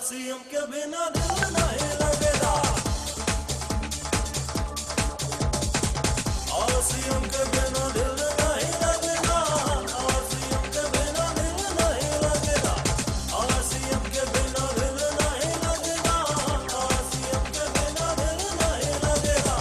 आसियम के बिना दिल नहीं लगेगा, आसियम के बिना दिल नहीं लगेगा, आसियम के बिना दिल नहीं लगेगा, आसियम के बिना दिल नहीं लगेगा, आसियम के बिना दिल नहीं लगेगा।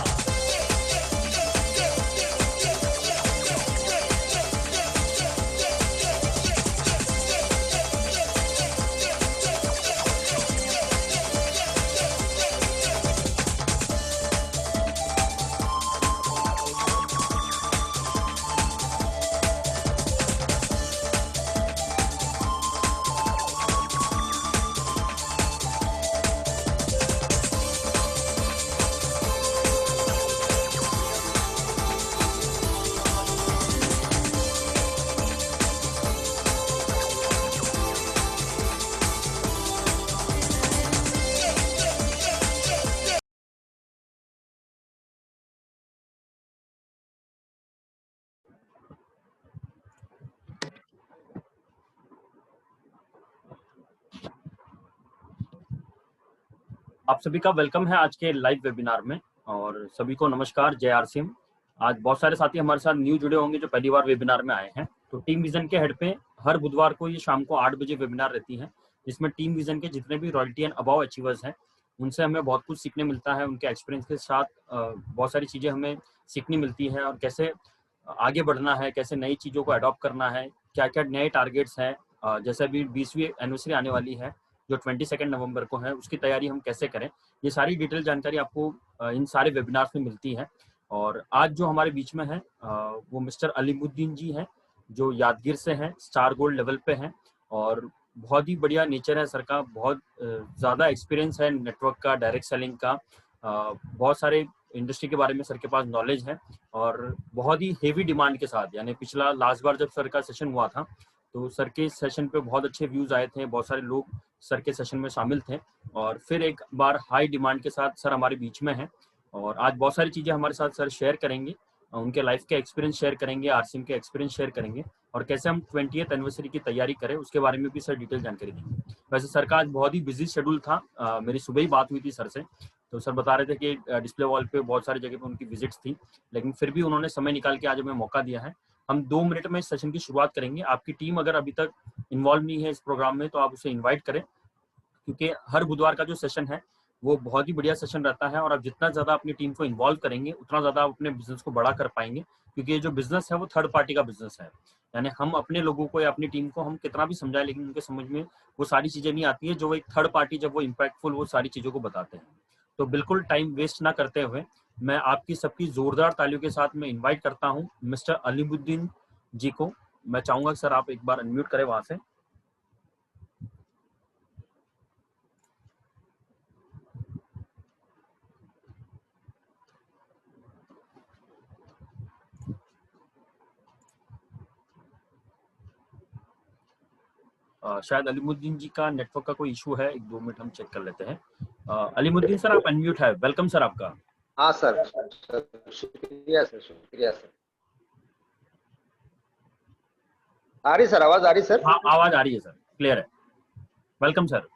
आप सभी का वेलकम है आज के लाइव वेबिनार में और सभी को नमस्कार, जय आरसीएम। आज बहुत सारे साथी हमारे साथ न्यू जुड़े होंगे जो पहली बार वेबिनार में आए हैं। तो टीम विजन के हेड पे हर बुधवार को ये शाम को 8 बजे वेबिनार रहती है, जिसमें टीम विजन के जितने भी रॉयल्टी एंड अबव अचीवर्स हैं उनसे हमें बहुत कुछ सीखने मिलता है। उनके एक्सपीरियंस के साथ बहुत सारी चीज़ें हमें सीखनी मिलती है और कैसे आगे बढ़ना है, कैसे नई चीज़ों को अडॉप्ट करना है, क्या क्या नए टारगेट्स हैं। जैसे अभी 20वीं एनिवर्सरी आने वाली है जो 22 नवंबर को है, उसकी तैयारी हम कैसे करें, ये सारी डिटेल जानकारी आपको इन सारे वेबिनार्स में मिलती है। और आज जो हमारे बीच में है वो मिस्टर अलीमुद्दीन जी हैं जो यादगीर से हैं, स्टार गोल्ड लेवल पे हैं और बहुत ही बढ़िया नेचर है सर का, बहुत ज़्यादा एक्सपीरियंस है नेटवर्क का, डायरेक्ट सेलिंग का, बहुत सारे इंडस्ट्री के बारे में सर के पास नॉलेज है और बहुत ही हेवी डिमांड के साथ। यानी पिछला लास्ट बार जब सर का सेशन हुआ था तो सर के सेशन पे बहुत अच्छे व्यूज आए थे, बहुत सारे लोग सर के सेशन में शामिल थे और फिर एक बार हाई डिमांड के साथ सर हमारे बीच में हैं और आज बहुत सारी चीज़ें हमारे साथ सर शेयर करेंगे, उनके लाइफ के एक्सपीरियंस शेयर करेंगे, आरसीएम के एक्सपीरियंस शेयर करेंगे और कैसे हम 20th एनिवर्सरी की तैयारी करें उसके बारे में भी सर डिटेल जानकारी देंगे। वैसे सर का आज बहुत ही बिजी शेड्यूल था, मेरी सुबह ही बात हुई थी सर से, तो सर बता रहे थे कि डिस्प्ले वॉल पे बहुत सारी जगह पे उनकी विजिट्स थी, लेकिन फिर भी उन्होंने समय निकाल के आज हमें मौका दिया है। हम 2 मिनट में इस सेशन की शुरुआत करेंगे। आपकी टीम अगर अभी तक इन्वॉल्व नहीं है इस प्रोग्राम में तो आप उसे इन्वाइट करें, क्योंकि हर बुधवार का जो सेशन है वो बहुत ही बढ़िया सेशन रहता है और आप जितना ज़्यादा अपनी टीम को इन्वॉल्व करेंगे उतना ज़्यादा आप अपने बिजनेस को बड़ा कर पाएंगे, क्योंकि ये जो बिजनेस है वो थर्ड पार्टी का बिजनेस है। यानी हम अपने लोगों को या अपनी टीम को हम कितना भी समझाएं लेकिन उनके समझ में वो सारी चीज़ें नहीं आती है जो एक थर्ड पार्टी जब वो इम्पैक्टफुल वो सारी चीज़ों को बताते हैं। तो बिल्कुल टाइम वेस्ट ना करते हुए मैं आपकी सबकी जोरदार तालियों के साथ मैं इन्वाइट करता हूँ मिस्टर अलीमुद्दीन जी को। मैं चाहूँगा सर आप एक बार अनम्यूट करें वहाँ से। शायद अलीमुद्दीन जी का नेटवर्क का कोई इशू है, 1-2 मिनट हम चेक कर लेते हैं। अलीमुद्दीन सर आप अनम्यूट है, वेलकम सर आपका। हाँ सर, शुक्रिया सर, शुक्रिया सर। आ रही सर, आवाज आ रही सर? हाँ आवाज आ रही है सर, क्लियर है, वेलकम सर।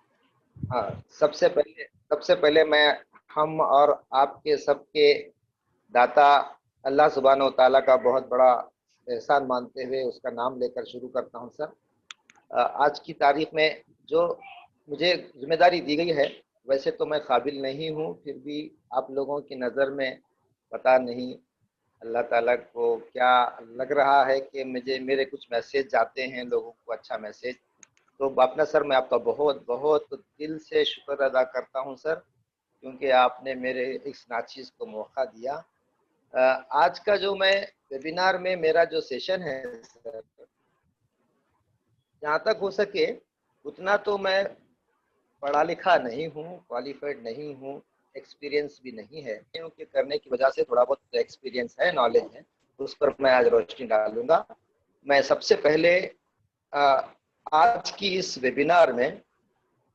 हाँ, सबसे पहले मैं हम और आपके सबके दाता अल्लाह सुब्हानहू तआला का बहुत बड़ा एहसान मानते हुए उसका नाम लेकर शुरू करता हूँ सर। आज की तारीख में जो मुझे जिम्मेदारी दी गई है, वैसे तो मैं काबिल नहीं हूँ, फिर भी आप लोगों की नज़र में पता नहीं अल्लाह ताला को क्या लग रहा है कि मेरे कुछ मैसेज जाते हैं लोगों को, अच्छा मैसेज। तो अपना सर मैं आपका बहुत बहुत दिल से शुक्र अदा करता हूँ सर, क्योंकि आपने मेरे इस नाचीज़ को मौका दिया। आज का जो मैं वेबिनार में मेरा जो सेशन है सर, जहाँ तक हो सके उतना तो मैं पढ़ा लिखा नहीं हूँ, क्वालिफाइड नहीं हूँ, एक्सपीरियंस भी नहीं है, क्योंकि करने की वजह से थोड़ा बहुत एक्सपीरियंस है, नॉलेज है, उस पर मैं आज रोशनी डालूंगा। मैं सबसे पहले आज की इस वेबिनार में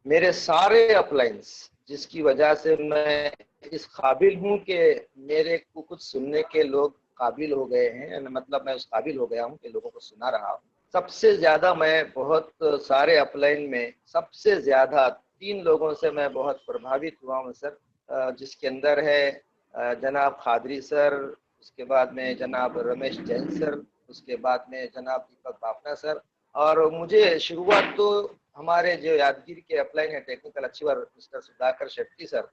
मेरे सारे अपलाइंस जिसकी वजह से मैं इस काबिल हूँ कि मेरे को कुछ सुनने के लोग काबिल हो गए हैं, मतलब मैं उस काबिल हो गया हूँ कि लोगों को सुना रहा हूँ। सबसे ज़्यादा मैं बहुत सारे अपलाइन में सबसे ज़्यादा 3 लोगों से मैं बहुत प्रभावित हुआ हूँ सर, जिसके अंदर है जनाब खादरी सर, उसके बाद में जनाब रमेश जैन सर, उसके बाद में जनाब दीपक बापना सर। और मुझे शुरुआत तो हमारे जो यादगीर के अपलाइन है technical achiever mister Sudhakar Shetty sir,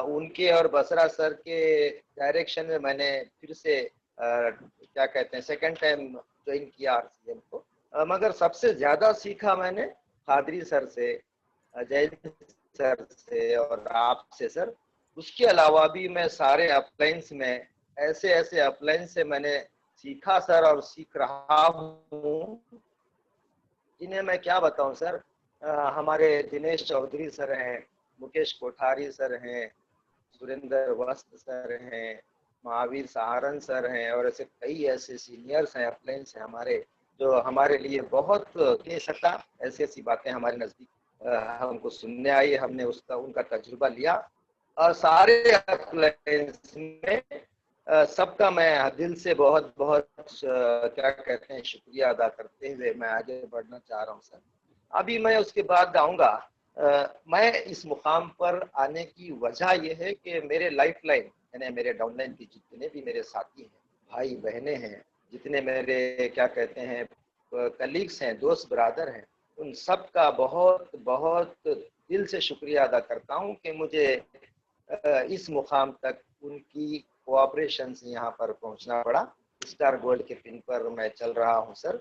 उनके और बसरा सर के डायरेक्शन में मैंने फिर से क्या कहते हैं सेकंड टाइम ज्वाइन किया आरसीएम को। मगर सबसे ज्यादा सीखा मैंने खादरी सर से, जैन सर से और आपसे सर। उसके अलावा भी मैं सारे अपलाइंस में ऐसे ऐसे अपलाइन से मैंने सीखा सर और सीख रहा हूँ, जिन्हें मैं क्या बताऊं सर। हमारे दिनेश चौधरी सर हैं, मुकेश कोठारी सर हैं, सुरेंद्र वस्त सर हैं, महावीर सहारन सर हैं, और ऐसे कई ऐसे सीनियर्स हैं, अपलाइंस हैं हमारे, जो हमारे लिए बहुत कह सकता ऐसी ऐसी बातें हमारे नजदीक हमको सुनने आई, हमने उसका उनका तजुर्बा लिया। और सारे अपलाइंस में सबका मैं दिल से बहुत बहुत क्या कहते हैं शुक्रिया अदा करते हुए मैं आगे बढ़ना चाह रहा हूँ सर। अभी मैं उसके बाद आऊँगा। मैं इस मुकाम पर आने की वजह यह है कि मेरे लाइफलाइन यानी मेरे डाउनलाइन के जितने भी मेरे साथी हैं, भाई बहनें हैं, जितने मेरे क्या कहते हैं कलीग्स हैं, दोस्त बरादर हैं, उन सब का बहुत बहुत दिल से शुक्रिया अदा करता हूँ कि मुझे इस मुकाम तक उनकी कोऑपरेशन से यहाँ पर पहुँचना पड़ा। स्टार गोल्ड के पिन पर मैं चल रहा हूँ सर।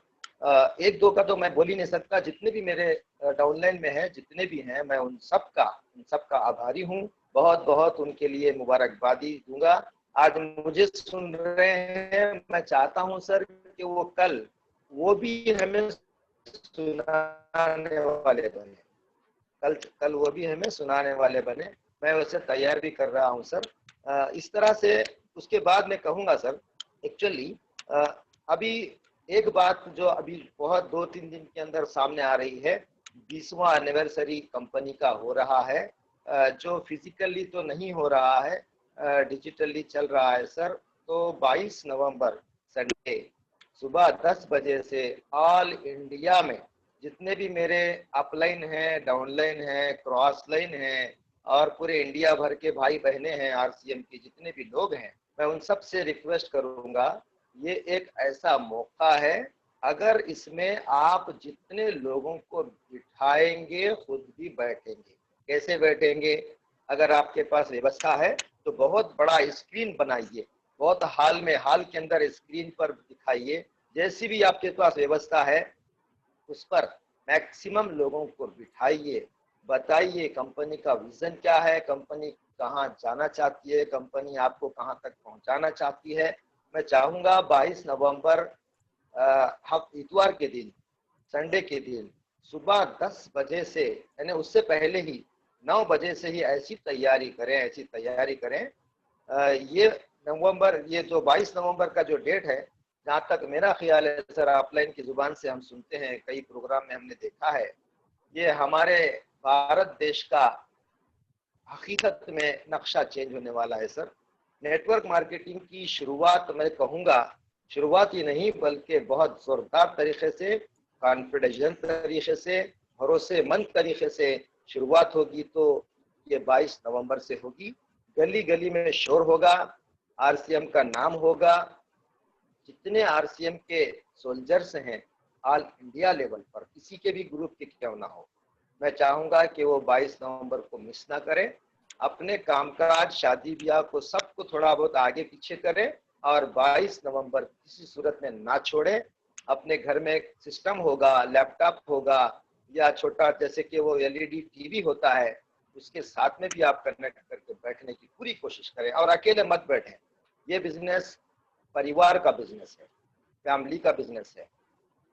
एक दो का तो मैं बोल ही नहीं सकता, जितने भी मेरे डाउनलाइन में है, जितने भी हैं, मैं उन सब का आभारी हूँ। बहुत बहुत उनके लिए मुबारकबादी दूंगा। आज मुझे सुन रहे हैं, मैं चाहता हूँ सर कि वो कल वो भी हमें सुनाने वाले बने, कल वो भी हमें सुनाने वाले बने। मैं वैसे तैयार भी कर रहा हूँ सर। इस तरह से उसके बाद मैं कहूँगा सर, एक्चुअली अभी एक बात जो अभी बहुत 2-3 दिन के अंदर सामने आ रही है, 20वां एनिवर्सरी कंपनी का हो रहा है, जो फिजिकली तो नहीं हो रहा है, डिजिटली चल रहा है सर। तो 22 नवंबर संडे सुबह 10 बजे से ऑल इंडिया में जितने भी मेरे अपलाइन हैं, डाउनलाइन हैं, क्रॉस लाइन हैं और पूरे इंडिया भर के भाई बहने हैं आरसीएम के जितने भी लोग हैं, मैं उन सब से रिक्वेस्ट करूंगा, ये एक ऐसा मौका है, अगर इसमें आप जितने लोगों को बिठाएंगे खुद भी बैठेंगे। कैसे बैठेंगे? अगर आपके पास व्यवस्था है तो बहुत बड़ा स्क्रीन बनाइए, बहुत हाल के अंदर स्क्रीन पर दिखाइए, जैसी भी आपके पास व्यवस्था है उस पर मैक्सिमम लोगों को बिठाइए, बताइए कंपनी का विजन क्या है, कंपनी कहाँ जाना चाहती है, कंपनी आपको कहाँ तक पहुँचाना चाहती है। मैं चाहूँगा 22 नवंबर इतवार के दिन, संडे के दिन सुबह 10 बजे से, यानी उससे पहले ही 9 बजे से ही ऐसी तैयारी करें। ये जो 22 नवंबर का जो डेट है, जहाँ तक मेरा ख्याल है सर, ऑफलाइन की जुबान से हम सुनते हैं, कई प्रोग्राम में हमने देखा है, ये हमारे भारत देश का हकीकत में नक्शा चेंज होने वाला है सर। नेटवर्क मार्केटिंग की शुरुआत, मैं कहूँगा शुरुआत ही नहीं बल्कि बहुत जोरदार तरीके से, कॉन्फिडेंशियल तरीके से, भरोसेमंद तरीके से शुरुआत होगी तो ये 22 नवंबर से होगी। गली गली में शोर होगा, आरसीएम का नाम होगा, जितने आरसीएम के सोल्जर्स हैं ऑल इंडिया लेवल पर, किसी के भी ग्रुप के क्यों ना हो, मैं चाहूँगा कि वो 22 नवंबर को मिस ना करें। अपने कामकाज, शादी ब्याह को सबको थोड़ा बहुत आगे पीछे करें और 22 नवंबर किसी सूरत में ना छोड़ें। अपने घर में एक सिस्टम होगा, लैपटॉप होगा या छोटा जैसे कि वो एलईडी टीवी होता है, उसके साथ में भी आप कनेक्ट करके बैठने की पूरी कोशिश करें और अकेले मत बैठें। ये बिजनेस परिवार का बिजनेस है, फैमिली का बिजनेस है।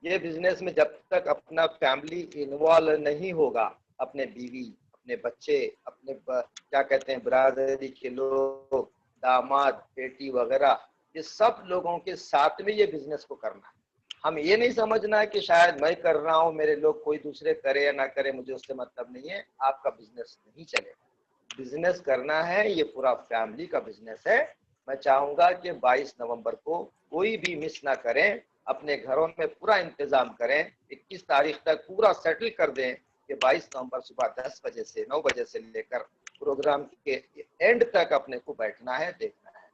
ये बिजनेस में जब तक अपना फैमिली इन्वॉल्व नहीं होगा, अपने बीवी, अपने बच्चे, अपने क्या कहते हैं बरादरी के लोग, दामाद, बेटी वगैरह, ये सब लोगों के साथ में ये बिजनेस को करना है। हम ये नहीं समझना है कि शायद मैं कर रहा हूँ, मेरे लोग कोई दूसरे करे या ना करे, मुझे उससे मतलब नहीं है, आपका बिजनेस नहीं चलेगा। बिजनेस करना है, ये पूरा फैमिली का बिजनेस है। मैं चाहूँगा कि 22 नवंबर को कोई भी मिस ना करें, अपने घरों में पूरा इंतजाम करें, 21 तारीख तक पूरा सेटल कर दें कि 22 नवंबर सुबह 10 बजे से 9 बजे से लेकर प्रोग्राम के एंड तक अपने को बैठना है, देखना है।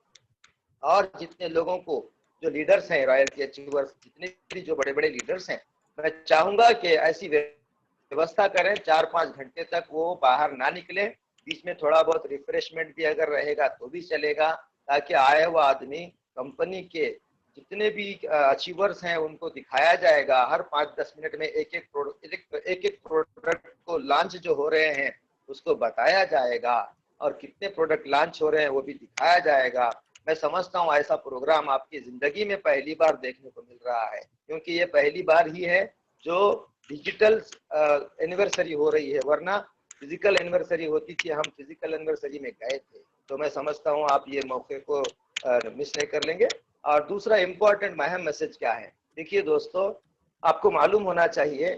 और जितने लोगों को, जो लीडर्स हैं रॉयल्टी अचीवर्स, जितने भी जो बड़े बड़े लीडर्स हैं, मैं चाहूंगा कि ऐसी व्यवस्था करें 4-5 घंटे तक वो बाहर ना निकले। बीच में थोड़ा बहुत रिफ्रेशमेंट भी अगर रहेगा तो भी चलेगा, ताकि आया हुआ आदमी कंपनी के जितने भी अचीवर्स हैं उनको दिखाया जाएगा। हर 5-10 मिनट में एक एक प्रोडक्ट को लॉन्च जो हो रहे हैं उसको बताया जाएगा, और कितने प्रोडक्ट लॉन्च हो रहे हैं वो भी दिखाया जाएगा। मैं समझता हूँ ऐसा प्रोग्राम आपकी जिंदगी में पहली बार देखने को मिल रहा है, क्योंकि ये पहली बार ही है जो डिजिटल एनिवर्सरी हो रही है, वरना फिजिकल एनिवर्सरी होती थी, हम फिजिकल एनिवर्सरी में गए थे। तो मैं समझता हूँ आप ये मौके को मिस नहीं कर लेंगे। और दूसरा इम्पोर्टेंट अहम मैसेज क्या है, देखिए दोस्तों, आपको मालूम होना चाहिए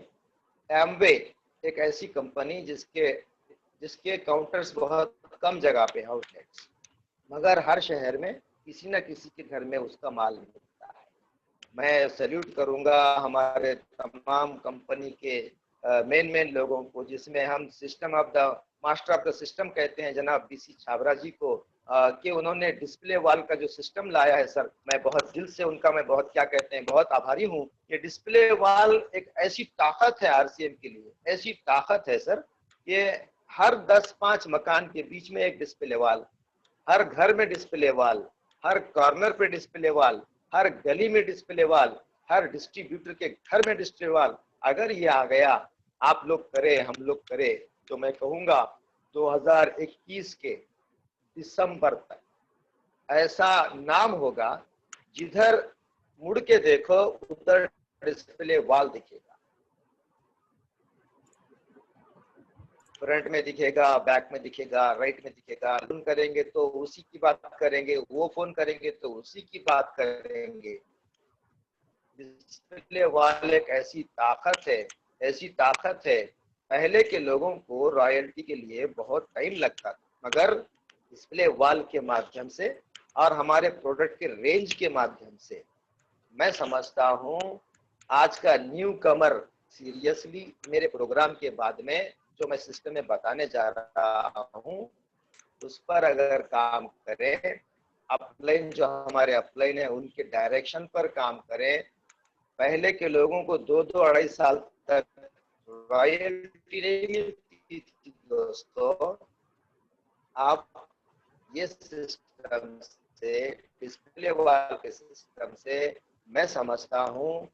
एमवे एक ऐसी कंपनी जिसके काउंटर्स बहुत कम जगह पे आउटलेट्स, मगर हर शहर में किसी न किसी के घर में उसका माल मिलता है। मैं सैल्यूट करूंगा हमारे तमाम कंपनी के मेन लोगों को, जिसमें हम मास्टर ऑफ द सिस्टम कहते हैं जनाब बीसी छाबरा जी को, कि उन्होंने डिस्प्ले वॉल का जो सिस्टम लाया है सर, मैं बहुत दिल से उनका मैं बहुत क्या कहते हैं बहुत आभारी हूँ। ये डिस्प्ले वॉल एक ऐसी ताकत है आरसीएम के लिए, ऐसी ताकत है सर, कि हर 10-5 मकान के बीच में एक डिस्प्ले वॉल, हर घर में डिस्प्ले वॉल, हर कॉर्नर पे डिस्प्ले वॉल, हर गली में डिस्प्ले वॉल, हर डिस्ट्रीब्यूटर के घर में डिस्प्ले वॉल। अगर ये आ गया, आप लोग करें, हम लोग करें, तो मैं कहूंगा 2021 के दिसंबर तक ऐसा नाम होगा, जिधर मुड़ के देखो उधर डिस्प्ले वॉल दिखेगा, फ्रंट में दिखेगा, बैक में दिखेगा, राइट में दिखेगा। फोन करेंगे तो उसी की बात करेंगे, वो फोन करेंगे तो उसी की बात करेंगे। डिस्प्ले वॉल एक ऐसी ताकत है, ऐसी ताकत है। पहले के लोगों को रॉयल्टी के लिए बहुत टाइम लगता था, मगर डिस्प्ले वॉल के माध्यम से और हमारे प्रोडक्ट के रेंज के माध्यम से मैं समझता हूँ आज का न्यू कमर सीरियसली मेरे प्रोग्राम के बाद में जो मैं सिस्टम में बताने जा रहा हूँ उस पर अगर काम करें, अपलाइन जो हमारे अपलाइन है उनके डायरेक्शन पर काम करें। पहले के लोगों को 2-2 साल तक रॉयल्टी नहीं मिलती थी दोस्तों। आप ये सिस्टम से, डिस्प्ले वॉल के सिस्टम से मैं समझता हूँ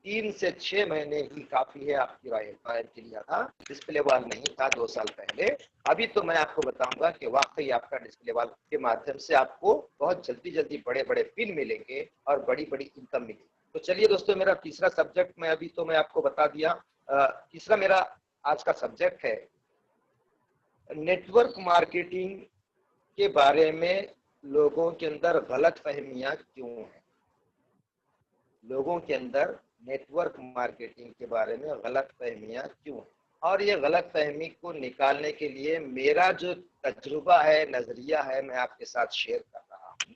3 से 6 महीने ही काफी है आपकी रॉयल्टी लिया था। डिस्प्ले वॉल नहीं था 2 साल पहले। अभी तो मैं आपको बताऊंगा कि वाकई आपका डिस्प्ले वॉल के माध्यम से आपको बहुत जल्दी बड़े बड़े पिन मिलेंगे और बड़ी बड़ी इनकम मिलेगी। तो चलिए दोस्तों, मेरा तीसरा सब्जेक्ट मैं आपको बता दिया। तीसरा मेरा आज का सब्जेक्ट है नेटवर्क मार्केटिंग के बारे में लोगों के अंदर गलत फहमियां क्यों हैं। लोगों के अंदर नेटवर्क मार्केटिंग के बारे में गलत फहमियां क्यों हैं, और ये गलत फहमी को निकालने के लिए मेरा जो तजुर्बा है, नजरिया है, मैं आपके साथ शेयर कर रहा हूँ।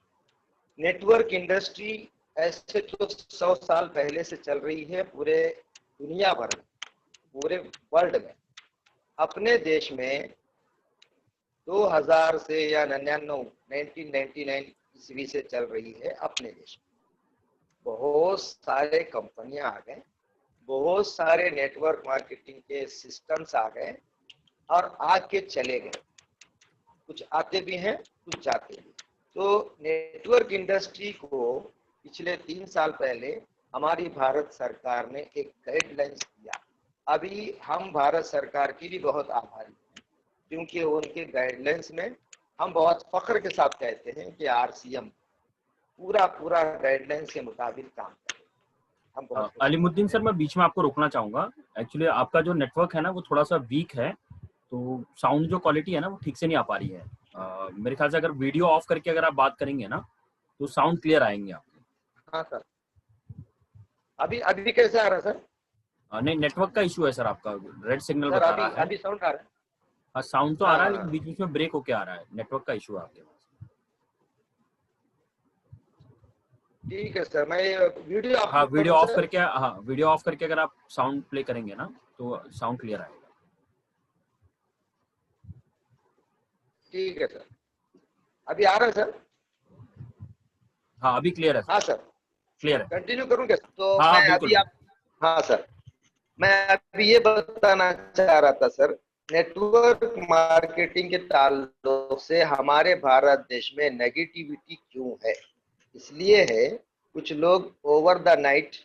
नेटवर्क इंडस्ट्री ऐसे तो 100 साल पहले से चल रही है पूरे दुनिया भर में, पूरे वर्ल्ड में। अपने देश में 2000 से या 1999 ईस्वी से चल रही है अपने देश में। बहुत सारे कंपनियां आ गए, बहुत सारे नेटवर्क मार्केटिंग के सिस्टम्स आ गए और आके चले गए। कुछ आते भी हैं, कुछ जाते भी। तो नेटवर्क इंडस्ट्री को पिछले 3 साल पहले हमारी भारत सरकार ने एक गाइडलाइंस दिया। अभी हम भारत सरकार की भी बहुत आभारी हैं, क्योंकि उनके गाइडलाइंस में हम बहुत फख्र के साथ कहते हैं कि आरसीएम पूरा गाइडलाइंस के मुताबिक काम करे। हम बहुत अलीमुद्दीन सर, मैं बीच में आपको रोकना चाहूंगा। एक्चुअली आपका जो नेटवर्क है ना वो थोड़ा सा वीक है, तो साउंड जो क्वालिटी है ना वो ठीक से नहीं आ पा रही है। मेरे ख्याल से अगर वीडियो ऑफ करके अगर आप बात करेंगे ना तो साउंड क्लियर आएंगे आपके। हाँ सर, अभी कैसे आ रहा है सर? नहीं, नेटवर्क का इशू है सर, आपका रेड सिग्नल बता रहा है। अभी साउंड आ रहा है? हाँ, साउंड तो आ रहा है, लेकिन बीच में ब्रेक होके आ रहा है। नेटवर्क का इशू है आपके पास। ठीक है सर, मैं वीडियो वीडियो ऑफ करके अगर आप साउंड प्ले करेंगे ना तो साउंड क्लियर आएगा। ठीक है सर, अभी आ रहा है सर? हाँ अभी क्लियर है, हाँ सर, क्लियर है। कंटिन्यू करूं क्या? तो हाँ मैं बिल्कुल। अभी आप, हाँ सर, मैं अभी ये बताना चाह रहा था सर, नेटवर्क मार्केटिंग के ताल्लुक से हमारे भारत देश में नेगेटिविटी क्यों है? इसलिए है, कुछ लोग over the night,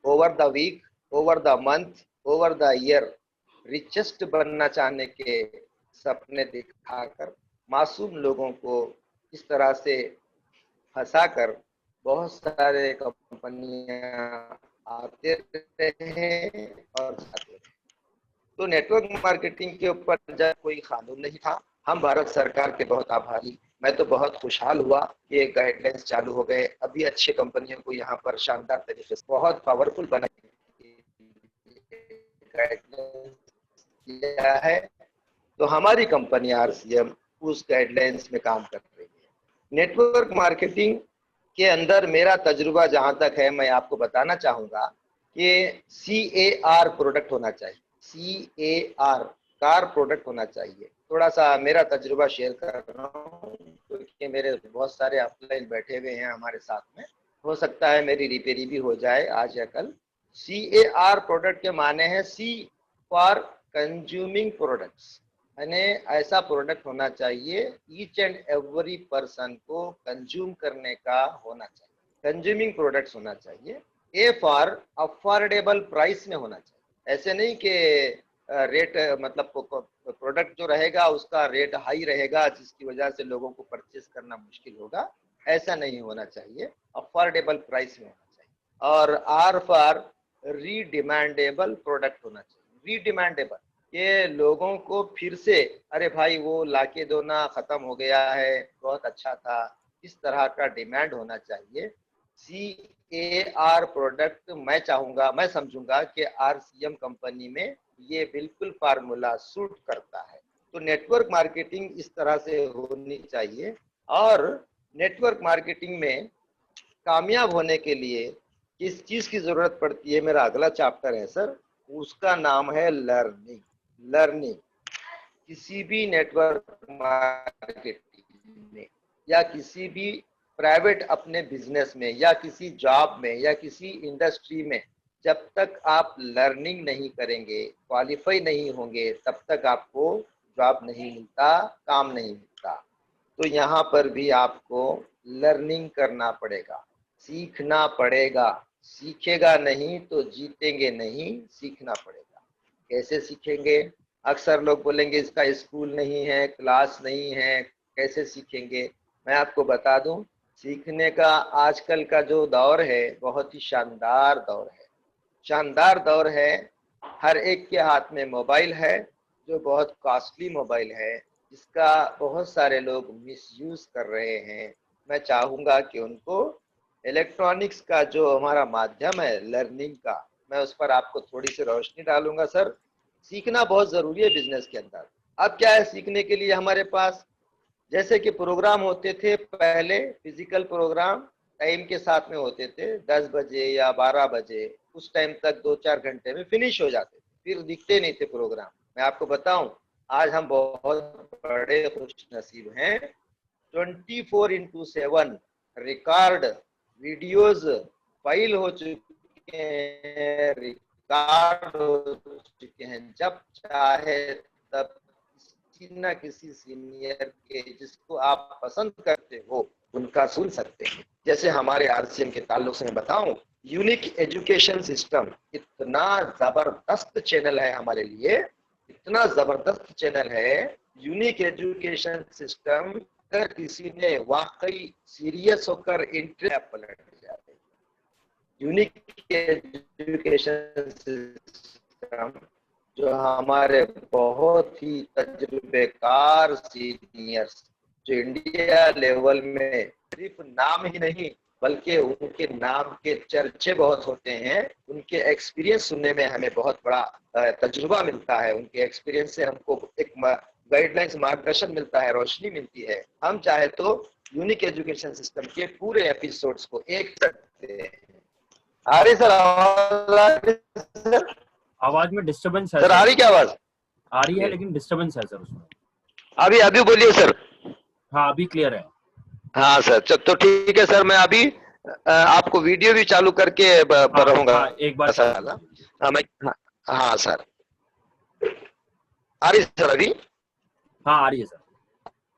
over the week, over the month, over the year richest बनना चाहने के सपने दिखाकर मासूम लोगों को इस तरह से फंसाकर बहुत सारे कंपनियां आते रहे और जाते रहे। तो नेटवर्क मार्केटिंग के ऊपर जब कोई कानून नहीं था, हम भारत सरकार के बहुत आभारी, मैं तो बहुत खुशहाल हुआ कि ये गाइडलाइंस चालू हो गए। अभी अच्छे कंपनियों को यहाँ पर शानदार तरीके से बहुत पावरफुल बना गाइडलाइंस किया है। तो हमारी कंपनी आरसीएम उस गाइडलाइंस में काम कर रही है। नेटवर्क मार्केटिंग के अंदर मेरा तजुर्बा जहां तक है, मैं आपको बताना चाहूंगा कि CAR प्रोडक्ट होना चाहिए, CAR कार प्रोडक्ट होना चाहिए। थोड़ा सा मेरा तजुर्बा शेयर कर रहा हूँ क्योंकि मेरे बहुत सारे अपलाइन बैठे हुए हैं हमारे साथ में, हो सकता है मेरी रिपेयरी भी हो जाए आज या कल। CAR प्रोडक्ट के माने हैं C फॉर कंज्यूमिंग प्रोडक्ट्स, यानी ऐसा प्रोडक्ट होना चाहिए ईच एंड एवरी पर्सन को कंज्यूम करने का होना चाहिए, कंज्यूमिंग प्रोडक्ट्स होना चाहिए। ए फॉर अफोर्डेबल प्राइस में होना चाहिए, ऐसे नहीं कि रेट मतलब प्रोडक्ट जो रहेगा उसका रेट हाई रहेगा जिसकी वजह से लोगों को परचेस करना मुश्किल होगा, ऐसा नहीं होना चाहिए, अफोर्डेबल प्राइस में होना चाहिए। और आर फॉर रीडिमांडेबल प्रोडक्ट होना चाहिए, रीडिमांडेबल, ये लोगों को फिर से, अरे भाई वो लाके दो ना, खत्म हो गया है, बहुत अच्छा था, इस तरह का डिमांड होना चाहिए। CAR प्रोडक्ट मैं चाहूंगा, मैं समझूंगा कि RCM कंपनी में ये बिल्कुल फार्मूला सूट करता है। तो नेटवर्क मार्केटिंग इस तरह से होनी चाहिए। और नेटवर्क मार्केटिंग में कामयाब होने के लिए किस चीज की जरूरत पड़ती है, मेरा अगला चैप्टर है सर, उसका नाम है लर्निंग। लर्निंग किसी भी नेटवर्क मार्केटिंग में या किसी भी प्राइवेट अपने बिजनेस में या किसी जॉब में या किसी इंडस्ट्री में, जब तक आप लर्निंग नहीं करेंगे, क्वालिफाई नहीं होंगे, तब तक आपको जॉब नहीं मिलता, काम नहीं मिलता। तो यहाँ पर भी आपको लर्निंग करना पड़ेगा, सीखना पड़ेगा। सीखेगा नहीं तो जीतेंगे नहीं, सीखना पड़ेगा। कैसे सीखेंगे? अक्सर लोग बोलेंगे इसका स्कूल नहीं है, क्लास नहीं है, कैसे सीखेंगे? मैं आपको बता दूं, सीखने का आजकल का जो दौर है बहुत ही शानदार दौर है, शानदार दौर है। हर एक के हाथ में मोबाइल है, जो बहुत कॉस्टली मोबाइल है, जिसका बहुत सारे लोग मिसयूज कर रहे हैं। मैं चाहूँगा कि उनको इलेक्ट्रॉनिक्स का जो हमारा माध्यम है लर्निंग का, मैं उस पर आपको थोड़ी सी रोशनी डालूंगा सर। सीखना बहुत ज़रूरी है बिजनेस के अंदर। अब क्या है सीखने के लिए हमारे पास, जैसे कि प्रोग्राम होते थे पहले, फिजिकल प्रोग्राम टाइम के साथ में होते थे, 10 बजे या 12 बजे, उस टाइम तक 2-4 घंटे में फिनिश हो जाते थे, फिर दिखते नहीं थे प्रोग्राम। मैं आपको बताऊं, आज हम बहुत बड़े खुश नसीब हैं, 24/7 रिकॉर्ड वीडियोस फाइल हो चुके हैं, रिकॉर्ड हो चुके हैं, जब चाहे तब किसी न किसी सीनियर के जिसको आप पसंद करते हो उनका सुन सकते हैं। जैसे हमारे आरसीएम के ताल्लुक से मैं बताऊं, यूनिक एजुकेशन सिस्टम इतना जबरदस्त चैनल है हमारे लिए, इतना जबरदस्त चैनल है यूनिक एजुकेशन सिस्टम। अगर किसी ने वाकई सीरियस होकर इंटरेस्ट पलट जाते, यूनिक एजुकेशन सिस्टम जो हमारे बहुत ही तजुर्बेकार सीनियर्स, जो इंडिया लेवल में सिर्फ नाम ही नहीं बल्कि उनके नाम के चर्चे बहुत होते हैं, उनके एक्सपीरियंस सुनने में हमें बहुत बड़ा तजुर्बा मिलता है। उनके एक्सपीरियंस से हमको एक गाइडलाइंस, मार्गदर्शन मिलता है, रोशनी मिलती है। हम चाहे तो यूनिक एजुकेशन सिस्टम के पूरे एपिसोड्स को एक सकते हैं। आ रही सर आवाज? आवाज में डिस्टरबेंस है सर, आ रही क्या आवाज? आ रही है लेकिन डिस्टरबेंस है सर उसमें। अभी बोलिए सर। हाँ अभी क्लियर है। हाँ सर, तो ठीक है सर, मैं अभी आपको वीडियो भी चालू करके हाँ रहूंगा हाँ एक बार चालू सर। कर दीजिए। हाँ, हाँ सर, आ रही सर अभी? हाँ आ रही है सर।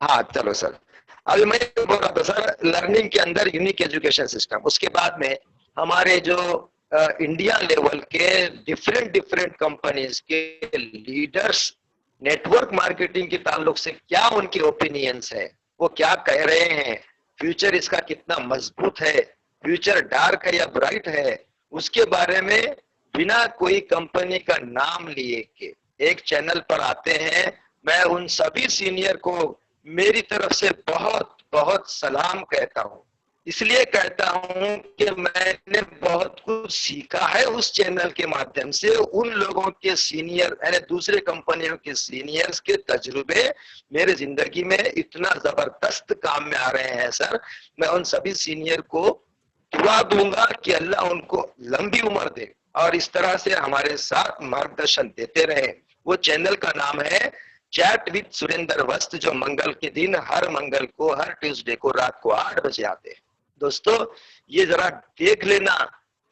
हाँ चलो सर, अभी मैं बोल रहा था सर, लर्निंग के अंदर यूनिक एजुकेशन सिस्टम, उसके बाद में हमारे जो इंडिया लेवल के डिफरेंट डिफरेंट कंपनीज के लीडर्स नेटवर्क मार्केटिंग के ताल्लुक से क्या उनके ओपिनियंस है, वो क्या कह रहे हैं, फ्यूचर इसका कितना मजबूत है, फ्यूचर डार्क है या ब्राइट है, उसके बारे में बिना कोई कंपनी का नाम लिए के एक चैनल पर आते हैं। मैं उन सभी सीनियर को मेरी तरफ से बहुत बहुत सलाम कहता हूं। इसलिए कहता हूं कि मैंने बहुत कुछ सीखा है उस चैनल के माध्यम से, उन लोगों के सीनियर यानी दूसरे कंपनियों के सीनियर्स के तजुर्बे मेरे जिंदगी में इतना जबरदस्त काम में आ रहे हैं सर। मैं उन सभी सीनियर को दुआ दूंगा कि अल्लाह उनको लंबी उम्र दे और इस तरह से हमारे साथ मार्गदर्शन देते रहे। वो चैनल का नाम है चैट विद सुरेंद्र वस्त, जो मंगल के दिन, हर मंगल को, हर ट्यूसडे को रात को 8 बजे आते हैं। दोस्तों ये जरा देख लेना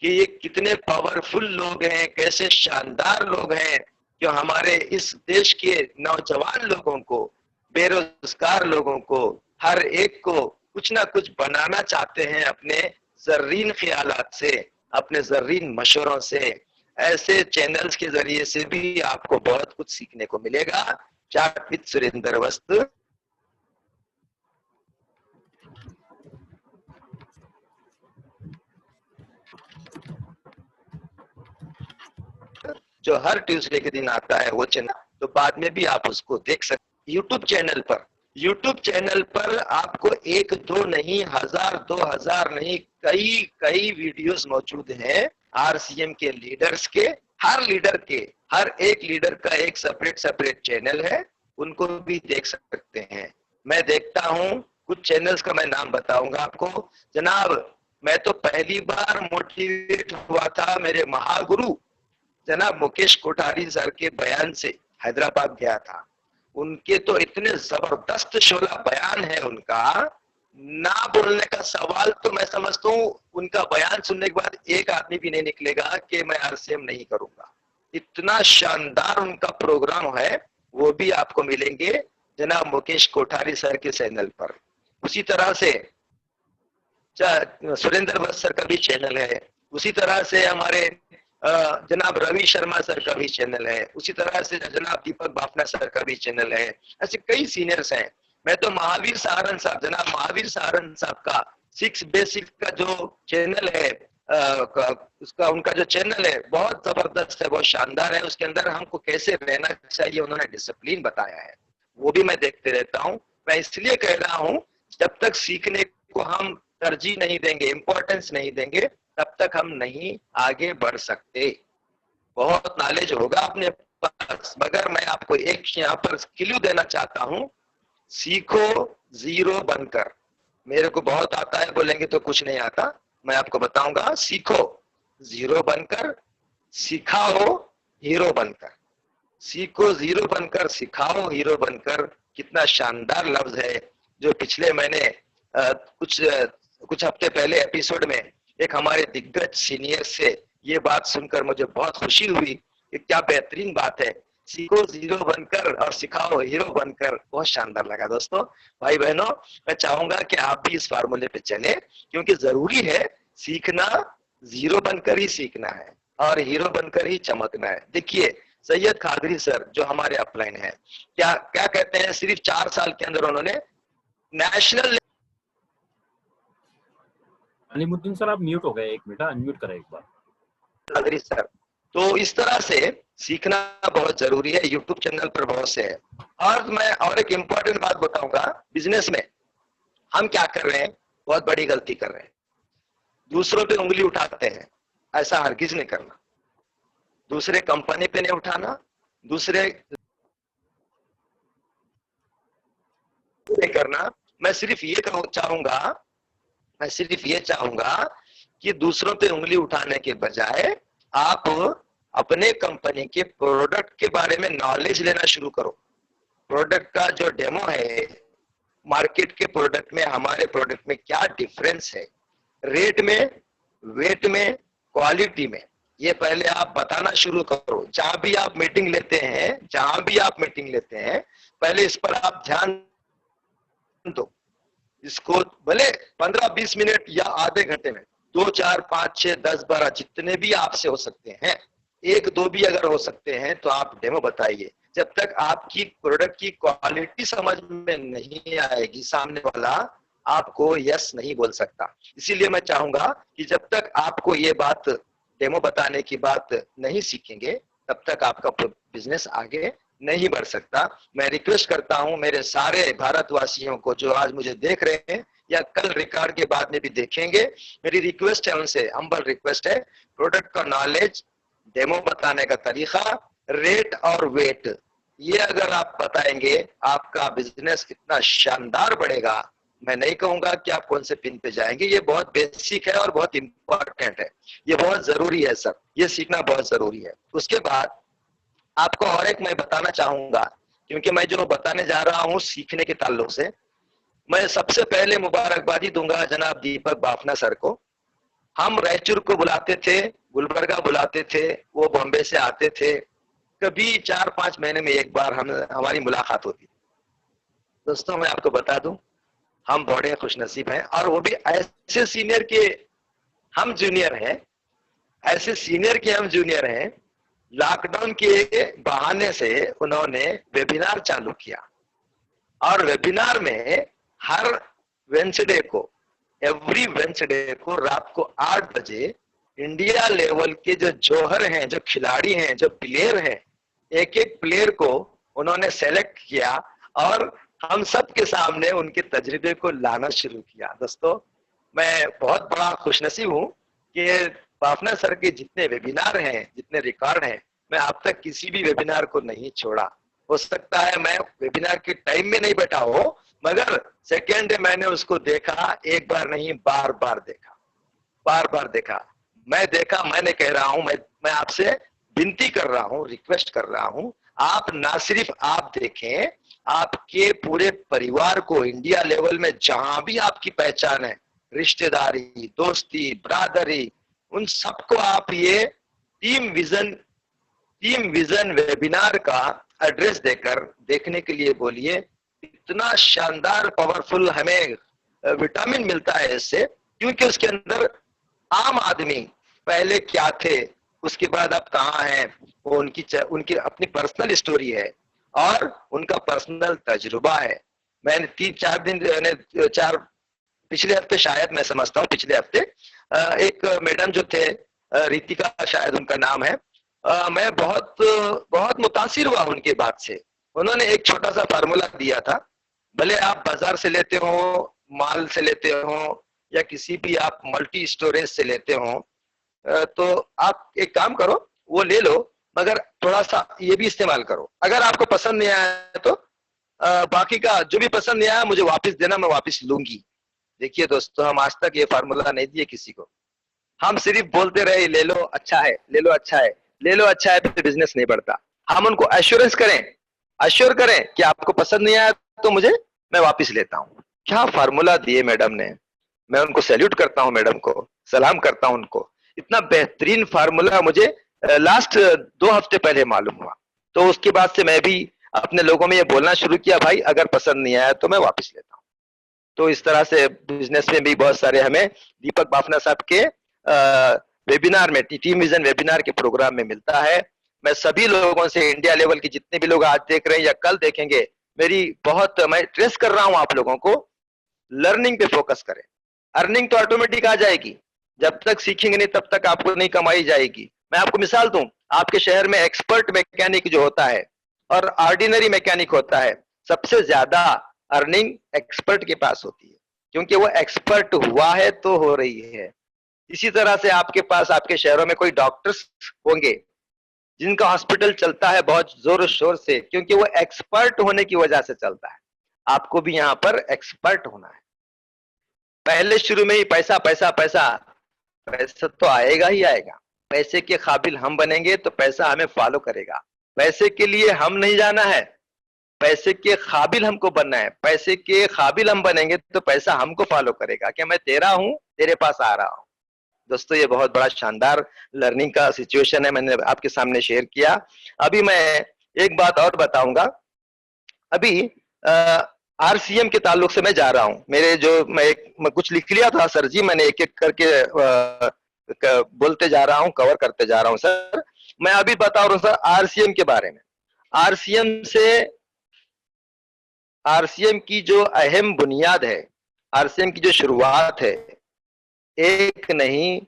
कि ये कितने पावरफुल लोग हैं, कैसे शानदार लोग हैं, जो हमारे इस देश के नौजवान लोगों को, बेरोजगार लोगों को, हर एक को कुछ ना कुछ बनाना चाहते हैं अपने जर्रीन ख्यालात से, अपने जर्रीन मशवरों से। ऐसे चैनल्स के जरिए से भी आपको बहुत कुछ सीखने को मिलेगा। चैट विद सुरेंद्र वस्त, जो हर ट्यूसडे के दिन आता है वो चैनल, तो बाद में भी आप उसको देख सकते। यूट्यूब चैनल पर आपको एक दो नहीं, 1000 2000 नहीं, कई वीडियोस मौजूद हैं आरसीएम के लीडर्स के। हर एक लीडर का एक सेपरेट चैनल है, उनको भी देख सकते हैं। मैं देखता हूं कुछ चैनल्स का, मैं नाम बताऊंगा आपको जनाब। मैं तो पहली बार मोटिवेट हुआ था मेरे महागुरु जनाब मुकेश कोठारी सर के बयान से, हैदराबाद गया था। उनके तो इतने जबरदस्त शोला बयान है उनका, ना बोलने का सवाल। तो मैं समझता हूँ उनका बयान सुनने के बाद एक आदमी भी नहीं निकलेगा कि मैं आरसीएम नहीं करूंगा। इतना शानदार उनका प्रोग्राम है, वो भी आपको मिलेंगे जनाब मुकेश कोठारी सर के चैनल पर। उसी तरह से सुरेंद्र वस्त सर का भी चैनल है, उसी तरह से हमारे जनाब रवि शर्मा सर का भी चैनल है, उसी तरह से जनाब दीपक बाफना सर का भी चैनल है। ऐसे कई सीनियर्स हैं। मैं तो महावीर सहारन साहब, जनाब महावीर सहारन साहब का 6 बेसिक का जो चैनल है, उसका उनका जो चैनल है बहुत जबरदस्त है, बहुत शानदार है। उसके अंदर हमको कैसे रहना चाहिए उन्होंने डिसिप्लिन बताया है, वो भी मैं देखते रहता हूँ। मैं इसलिए कह रहा हूँ जब तक सीखने को हम तरजीह नहीं देंगे, इंपॉर्टेंस नहीं देंगे, तब तक हम नहीं आगे बढ़ सकते। बहुत नॉलेज होगा अपने पास, मगर मैं आपको एक यहाँ पर क्लू देना चाहता हूँ, सीखो जीरो बनकर। मेरे को बहुत आता है बोलेंगे तो कुछ नहीं आता, मैं आपको बताऊंगा। सीखो जीरो बनकर, सिखाओ हीरो बनकर। सीखो जीरो बनकर, सिखाओ हीरो बनकर, कितना शानदार लफ्ज है, जो पिछले महीने कुछ हफ्ते पहले एपिसोड में एक हमारे दिग्गज सीनियर से ये बात सुनकर मुझे बहुत खुशी हुई कि क्या बेहतरीन बात है, सीखो जीरो बनकर और सिखाओ हीरो बनकर। बहुत शानदार लगा दोस्तों। भाई बहनों, मैं चाहूंगा कि आप भी इस फार्मूले पे चले, क्योंकि जरूरी है सीखना, जीरो बनकर ही सीखना है और हीरो बनकर ही चमकना है। देखिए सैयद खादरी सर जो हमारे अपलाइन है, क्या क्या कहते हैं, सिर्फ 4 साल के अंदर उन्होंने नेशनल। अलीमुद्दीन सर आप म्यूट हो गए, एक मिनट अनम्यूट करें एक बार। खादरी सर, तो इस तरह से सीखना बहुत जरूरी है। यूट्यूब चैनल पर बहुत से है। और मैं और एक इंपॉर्टेंट बात बताऊंगा, बिजनेस में हम क्या कर रहे हैं, बहुत बड़ी गलती कर रहे हैं, दूसरों पे उंगली उठाते हैं। ऐसा हरगिज नहीं करना, दूसरे कंपनी पे नहीं उठाना, दूसरे नहीं करना। मैं सिर्फ ये चाहूंगा कि दूसरों पे उंगली उठाने के बजाय आप अपने कंपनी के प्रोडक्ट के बारे में नॉलेज लेना शुरू करो। प्रोडक्ट का जो डेमो है मार्केट के प्रोडक्ट में हमारे प्रोडक्ट में क्या डिफरेंस है, रेट में, वेट में, क्वालिटी में, ये पहले आप बताना शुरू करो। जहां भी आप मीटिंग लेते हैं, पहले इस पर आप ध्यान दो। इसको भले 15-20 मिनट या आधे घंटे में 2, 4, 5, 6, 10, 12 जितने भी आपसे हो सकते हैं, 1, 2 भी अगर हो सकते हैं तो आप डेमो बताइए। जब तक आपकी प्रोडक्ट की क्वालिटी समझ में नहीं आएगी, सामने वाला आपको यस नहीं बोल सकता। इसीलिए मैं चाहूंगा कि जब तक आपको ये बात, डेमो बताने की बात नहीं सीखेंगे, तब तक आपका बिजनेस आगे नहीं बढ़ सकता। मैं रिक्वेस्ट करता हूं मेरे सारे भारतवासियों को जो आज मुझे देख रहे हैं या कल रिकॉर्ड के बाद में भी देखेंगे, मेरी रिक्वेस्ट है उनसे, हम्बल रिक्वेस्ट है, प्रोडक्ट का नॉलेज, डेमो बताने का तरीका, रेट और वेट, ये अगर आप बताएंगे आपका बिजनेस इतना शानदार बढ़ेगा। मैं नहीं कहूंगा कि आप कौन से पिन पे जाएंगे, ये बहुत बेसिक है और बहुत इंपॉर्टेंट है, ये बहुत जरूरी है सर, ये सीखना बहुत जरूरी है। उसके बाद आपको और एक मैं बताना चाहूंगा, क्योंकि मैं जो बताने जा रहा हूं सीखने के ताल्लुक से, मैं सबसे पहले मुबारकबादी दूंगा जनाब दीपक बाफना सर को। हम रायचूर को बुलाते थे, गुलबर्गा बुलाते थे, वो बॉम्बे से आते थे, कभी 4-5 महीने में एक बार हमारी मुलाकात होती थी। दोस्तों मैं आपको बता दूं, हम बड़े खुशनसीब हैं, और वो भी ऐसे सीनियर के हम जूनियर हैं, ऐसे सीनियर के हम जूनियर हैं। लॉकडाउन के बहाने से उन्होंने वेबिनार चालू किया, और वेबिनार में हर वेंसडे को, एवरी वेंसडे को रात को 8 बजे इंडिया लेवल के जो जौहर हैं, जो खिलाड़ी हैं, जो प्लेयर हैं, एक एक प्लेयर को उन्होंने सेलेक्ट किया और हम सब के सामने उनके तजर्बे को लाना शुरू किया। दोस्तों मैं बहुत बड़ा खुशनसीब हूँ कि बाफना सर के जितने वेबिनार हैं, जितने रिकॉर्ड हैं, मैं अब तक किसी भी वेबिनार को नहीं छोड़ा। हो सकता है मैं वेबिनार के टाइम में नहीं बैठा हो, मगर सेकेंड डे मैंने उसको देखा, एक बार नहीं बार बार देखा। मैंने कह रहा हूं, मैं आपसे विनती कर रहा हूं, रिक्वेस्ट कर रहा हूं, आप ना सिर्फ आप देखें, आपके पूरे परिवार को इंडिया लेवल में जहां भी आपकी पहचान है, रिश्तेदारी, दोस्ती, ब्रादरी, उन सबको आप ये टीम विजन वेबिनार का एड्रेस देकर देखने के लिए बोलिए। इतना शानदार पावरफुल हमें विटामिन मिलता है इससे, क्योंकि उसके अंदर आम आदमी पहले क्या थे, उसके बाद अब कहाँ हैं, वो उनकी अपनी पर्सनल स्टोरी है और उनका पर्सनल तजुर्बा है। मैंने 3-4 दिन, पिछले हफ्ते शायद, मैं समझता हूँ पिछले हफ्ते, एक मैडम जो थे, रितिका शायद उनका नाम है, मैं बहुत मुतासिर हुआ उनके बात से। उन्होंने एक छोटा सा फार्मूला दिया था, भले आप बाजार से लेते हो, माल से लेते हो, या किसी भी आप मल्टी स्टोरेज से लेते हो, तो आप एक काम करो, वो ले लो, मगर थोड़ा सा ये भी इस्तेमाल करो। अगर आपको पसंद नहीं आया तो बाकी का जो भी पसंद नहीं आया मुझे वापस देना, मैं वापस लूंगी। देखिए दोस्तों, हम आज तक ये फार्मूला नहीं दिए किसी को, हम सिर्फ बोलते रहे ले लो अच्छा है, ले लो अच्छा है, ले लो अच्छा है, तो बिजनेस नहीं बढ़ता। हम उनको एश्योरेंस अश्योर करें कि आपको पसंद नहीं आया तो मैं वापस लेता हूँ। क्या फार्मूला दिए मैडम ने, मैं उनको सैल्यूट करता हूँ, मैडम को सलाम करता हूँ उनको। इतना बेहतरीन फार्मूला मुझे लास्ट 2 हफ्ते पहले मालूम हुआ, तो उसके बाद से मैं भी अपने लोगों में ये बोलना शुरू किया, भाई अगर पसंद नहीं आया तो मैं वापस लेता हूँ। तो इस तरह से बिजनेस में भी बहुत सारे हमें दीपक बाफना साहब के वेबिनार में, टीम विजन वेबिनार के प्रोग्राम में मिलता है। मैं सभी लोगों से, इंडिया लेवल के जितने भी लोग आज देख रहे हैं या कल देखेंगे, मैं स्ट्रेस कर रहा हूं आप लोगों को, लर्निंग पे फोकस करें। अर्निंग तो ऑटोमेटिक आ जाएगी, जब तक सीखेंगे नहीं तब तक आपको नहीं कमाई जाएगी। मैं आपको मिसाल दूं, आपके शहर में एक्सपर्ट मैकेनिक जो होता है और ऑर्डिनरी मैकेनिक होता है, सबसे ज्यादा अर्निंग एक्सपर्ट के पास होती है, क्योंकि वो एक्सपर्ट हुआ है तो हो रही है। इसी तरह से आपके पास, आपके शहरों में कोई डॉक्टर्स होंगे जिनका हॉस्पिटल चलता है बहुत जोर शोर से, क्योंकि वो एक्सपर्ट होने की वजह से चलता है। आपको भी यहाँ पर एक्सपर्ट होना है। पहले शुरू में ही पैसा पैसा पैसा, पैसा तो आएगा ही आएगा। पैसे के काबिल हम बनेंगे तो पैसा हमें फॉलो करेगा। पैसे के लिए हम नहीं जाना है, पैसे के काबिल हमको बनना है। पैसे के काबिल हम बनेंगे तो पैसा हमको फॉलो करेगा कि मैं तेरा हूं, तेरे पास आ रहा हूं। दोस्तों, ये बहुत बड़ा शानदार लर्निंग का सिचुएशन है, मैंने आपके सामने शेयर किया। अभी मैं एक बात और बताऊंगा। अभी आरसीएम के ताल्लुक से मैं जा रहा हूं। मेरे जो मैं कुछ लिख लिया था सर जी, मैंने एक एक करके बोलते जा रहा हूं, कवर करते जा रहा हूं सर। मैं अभी बता रहा हूं सर आरसीएम के बारे में। आरसीएम की जो अहम बुनियाद है, आरसीएम की जो शुरुआत है, एक नहीं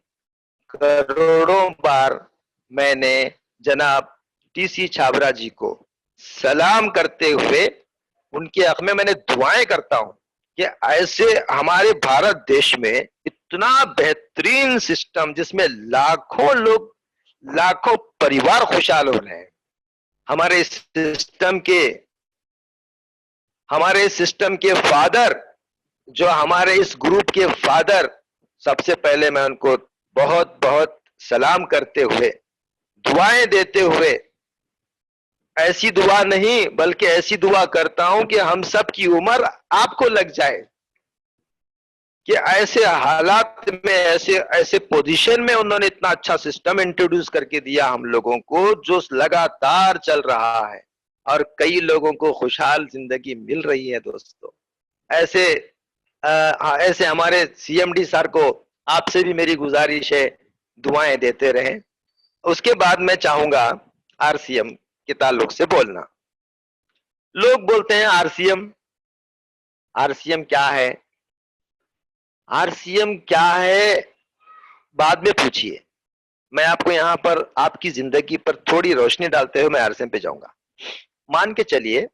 करोड़ों बार मैंने जनाब टीसी छाबरा जी को सलाम करते हुए उनके हक में मैंने दुआएं करता हूं कि ऐसे हमारे भारत देश में इतना बेहतरीन सिस्टम जिसमें लाखों लोग, लाखों परिवार खुशहाल हो रहे हैं, हमारे सिस्टम के फादर, जो हमारे इस ग्रुप के फादर, सबसे पहले मैं उनको बहुत बहुत सलाम करते हुए, दुआएं देते हुए, ऐसी दुआ नहीं बल्कि ऐसी दुआ करता हूं कि हम सब की उम्र आपको लग जाए, कि ऐसे हालात में, ऐसे पोजीशन में उन्होंने इतना अच्छा सिस्टम इंट्रोड्यूस करके दिया हम लोगों को, जो लगातार चल रहा है और कई लोगों को खुशहाल जिंदगी मिल रही है। दोस्तों, ऐसे हमारे सीएमडी सर को आपसे भी मेरी गुजारिश है, दुआएं देते रहें। उसके बाद मैं चाहूंगा आरसीएम के ताल्लुक से बोलना। लोग बोलते हैं आरसीएम, आरसीएम क्या है, आरसीएम क्या है, बाद में पूछिए। मैं आपको यहां पर आपकी जिंदगी पर थोड़ी रोशनी डालते हुए मैं आरसीएम पे जाऊंगा। मान के चलिए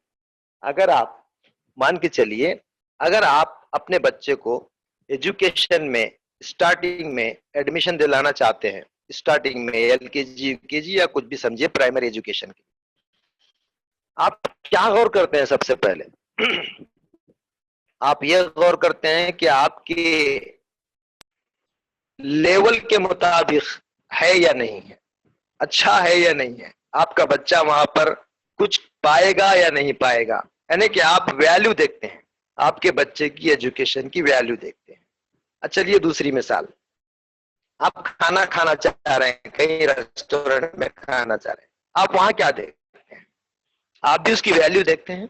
अगर आप अपने बच्चे को एजुकेशन में स्टार्टिंग में एडमिशन दिलाना चाहते हैं, स्टार्टिंग में एलकेजी, यूकेजी या कुछ भी समझिए प्राइमरी एजुकेशन की, आप क्या गौर करते हैं? सबसे पहले आप यह गौर करते हैं कि आपके लेवल के मुताबिक है या नहीं है, अच्छा है या नहीं है, आपका बच्चा वहां पर कुछ पाएगा या नहीं पाएगा। यानी कि आप वैल्यू देखते हैं, आपके बच्चे की एजुकेशन की वैल्यू देखते हैं। अच्छा, चलिए दूसरी मिसाल, आप खाना खाना चाह रहे हैं, कहीं रेस्टोरेंट में खाना चाह रहे हैं, आप वहां क्या देखते हैं? आप भी उसकी वैल्यू देखते हैं,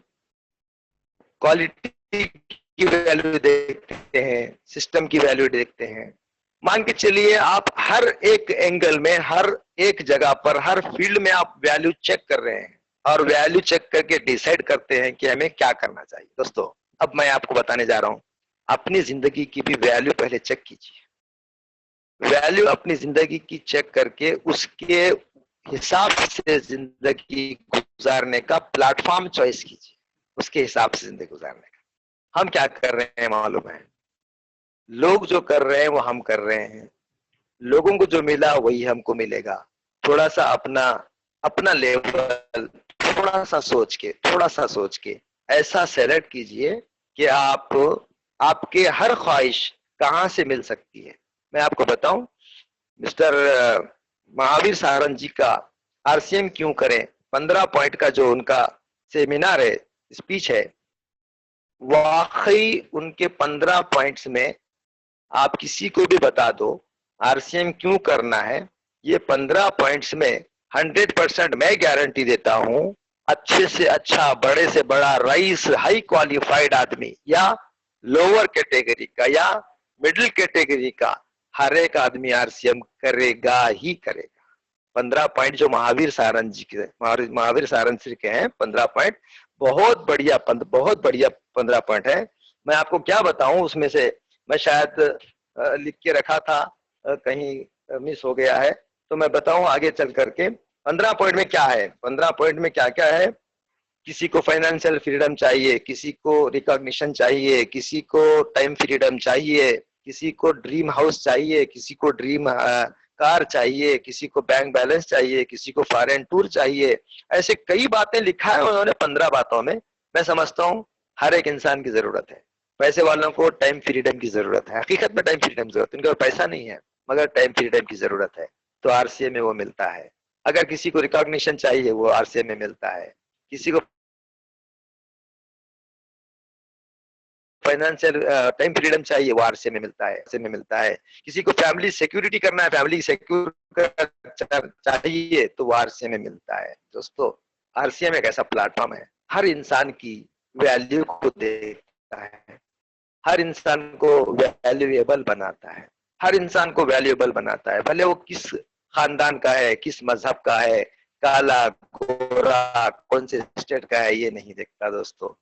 क्वालिटी की वैल्यू देखते हैं, सिस्टम की वैल्यू देखते हैं। मान के चलिए आप हर एक एंगल में, हर एक जगह पर, हर फील्ड में आप वैल्यू चेक कर रहे हैं और वैल्यू चेक करके डिसाइड करते हैं कि हमें क्या करना चाहिए। दोस्तों, अब मैं आपको बताने जा रहा हूं, अपनी जिंदगी की भी वैल्यू पहले चेक कीजिए। वैल्यू अपनी जिंदगी की चेक करके उसके हिसाब से जिंदगी गुजारने का प्लेटफॉर्म चॉइस कीजिए, उसके हिसाब से जिंदगी गुजारने का। हम क्या कर रहे हैं मालूम है? लोग जो कर रहे हैं वो हम कर रहे हैं, लोगों को जो मिला वही हमको मिलेगा। थोड़ा सा अपना लेवल थोड़ा सा सोच के ऐसा सेलेक्ट कीजिए कि आपके हर ख्वाहिश कहां से मिल सकती है। मैं आपको बताऊं, मिस्टर महावीर सारंग जी का आरसीएम क्यों करें 15 पॉइंट का जो उनका सेमिनार है, स्पीच है, वाकई उनके 15 पॉइंट्स में आप किसी को भी बता दो आरसीएम क्यों करना है, ये 15 पॉइंट्स में 100% मैं गारंटी देता हूं, अच्छे से अच्छा, बड़े से बड़ा रईस, हाई क्वालिफाइड आदमी या लोअर कैटेगरी का या मिडिल कैटेगरी का हर एक आदमी आरसीएम करेगा ही करेगा। 15 पॉइंट जो महावीर सारंग जी के हैं, 15 पॉइंट बहुत बढ़िया 15 पॉइंट है। मैं आपको क्या बताऊं, उसमें से मैं शायद लिख के रखा था, कहीं मिस हो गया है, तो मैं बताऊं आगे चल करके। 15 पॉइंट में क्या है, 15 पॉइंट में क्या क्या है? किसी को फाइनेंशियल फ्रीडम चाहिए, किसी को रिकॉग्निशन चाहिए, किसी को टाइम फ्रीडम चाहिए, किसी को ड्रीम हाउस चाहिए, किसी को ड्रीम कार चाहिए, किसी को बैंक बैलेंस चाहिए, किसी को फॉरेन टूर चाहिए। ऐसे कई बातें लिखा है उन्होंने 15 बातों में। मैं समझता हूँ हर एक इंसान की जरूरत है। पैसे वालों को टाइम फ्रीडम की जरूरत है, हकीकत में टाइम फ्रीडम की जरूरत है, उनके पास पैसा नहीं है मगर टाइम फ्रीडम की जरूरत है, तो आरसीए में वो मिलता है। अगर किसी को रिकॉग्निशन चाहिए वो आरसीए में मिलता है, किसी को फाइनेंशियल टाइम फ्रीडम चाहिए, वो आरसीएम में मिलता है, आरसीएम में मिलता है। किसी को फैमिली सिक्योरिटी करना है, फैमिली सिक्योर चाहिए, तो वो आरसीएम में मिलता है। दोस्तों, आरसीएम एक ऐसा प्लेटफॉर्म है, हर इंसान की वैल्यू को देखता है, हर इंसान को वैल्यूएबल बनाता है, हर इंसान को वैल्यूएबल बनाता है, भले वो किस खानदान का है, किस मजहब का है, काला गोरा कौन से स्टेट का है, ये नहीं देखता। दोस्तों,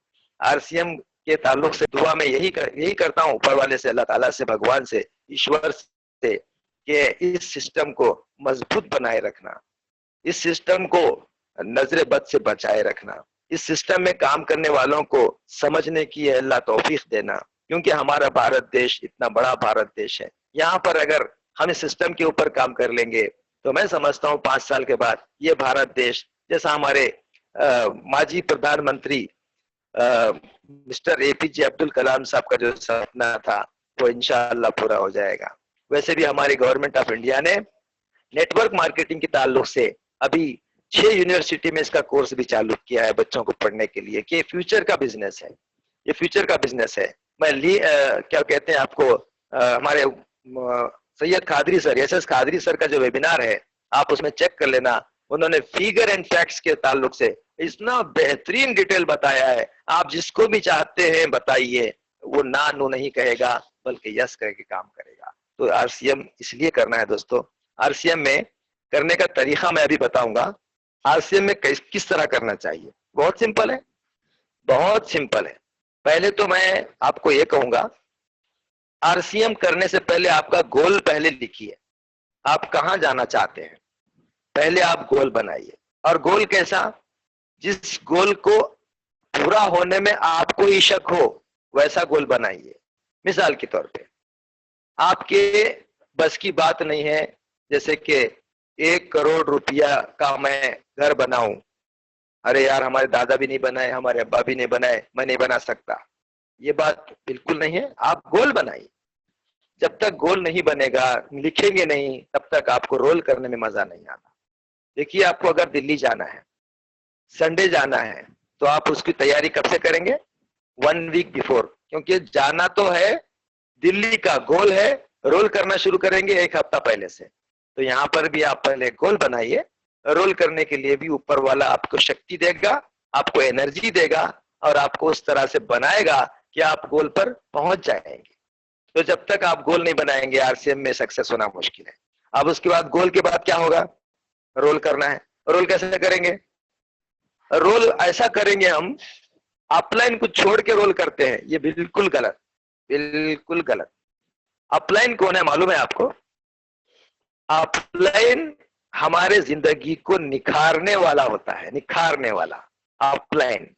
आरसीएम के ताल्लुक से दुआ में यही करता हूँ ऊपर वाले से, अल्लाह ताला से, भगवान से, ईश्वर से, कि इस सिस्टम को मजबूत बनाए रखना, इस सिस्टम को नजरे बद से बचाए रखना, इस सिस्टम में काम करने वालों को समझने की अल्लाह तौफीक देना, क्योंकि हमारा भारत देश इतना बड़ा भारत देश है। यहाँ पर अगर हम इस सिस्टम के ऊपर काम कर लेंगे तो मैं समझता हूँ 5 साल के बाद ये भारत देश, जैसा हमारे माजी प्रधानमंत्री मिस्टर एपीजे अब्दुल कलाम साहब का जो सपना था, वो इंशाअल्लाह पूरा हो जाएगा। वैसे भी हमारी गवर्नमेंट ऑफ इंडिया ने नेटवर्क मार्केटिंग के ताल्लुक से अभी 6 यूनिवर्सिटी में इसका कोर्स भी चालू किया है बच्चों को पढ़ने के लिए, कि फ्यूचर का बिजनेस है, ये फ्यूचर का बिजनेस है। मैं क्या कहते हैं आपको, हमारे Syed Qadri sir, SS Qadri sir का जो वेबिनार है, आप उसमें चेक कर लेना। उन्होंने फिगर एंड फैक्ट्स के ताल्लुक से इतना बेहतरीन डिटेल बताया है, आप जिसको भी चाहते हैं बताइए, वो ना नो नहीं कहेगा बल्कि यस करके काम करेगा। तो आरसीएम इसलिए करना है दोस्तों। आरसीएम में करने का तरीका मैं अभी बताऊंगा। आरसीएम में किस तरह करना चाहिए, बहुत सिंपल है, बहुत सिंपल है। पहले तो मैं आपको ये कहूंगा, आरसीएम करने से पहले आपका गोल पहले लिखिए, आप कहां जाना चाहते हैं, पहले आप गोल बनाइए। और गोल कैसा, जिस गोल को पूरा होने में आपको ही शक हो वैसा गोल बनाइए। मिसाल के तौर पे, आपके बस की बात नहीं है जैसे कि 1 करोड़ रुपया का मैं घर बनाऊं, अरे यार हमारे दादा भी नहीं बनाए, हमारे अब्बा भी नहीं बनाए, मैं नहीं बना सकता, ये बात बिल्कुल नहीं है। आप गोल बनाइए। जब तक गोल नहीं बनेगा, लिखेंगे नहीं, तब तक आपको रोल करने में मजा नहीं आता। देखिए, आपको अगर दिल्ली जाना है, संडे जाना है, तो आप उसकी तैयारी कब से करेंगे, 1 वीक बिफोर, क्योंकि जाना तो है, दिल्ली का गोल है, रोल करना शुरू करेंगे 1 हफ्ता पहले से। तो यहाँ पर भी आप पहले गोल बनाइए। रोल करने के लिए भी ऊपर वाला आपको शक्ति देगा, आपको एनर्जी देगा और आपको उस तरह से बनाएगा कि आप गोल पर पहुंच जाएंगे। तो जब तक आप गोल नहीं बनाएंगे, आरसीएम में सक्सेस होना मुश्किल है। अब उसके बाद गोल के बाद क्या होगा, रोल करना है। रोल कैसे करेंगे, रोल ऐसा करेंगे हम, अपलाइन को छोड़ के रोल करते हैं, ये बिल्कुल गलत, बिल्कुल गलत। अपलाइन कौन है मालूम है आपको? अपलाइन हमारे जिंदगी को निखारने वाला होता है, निखारने वाला अपलाइन।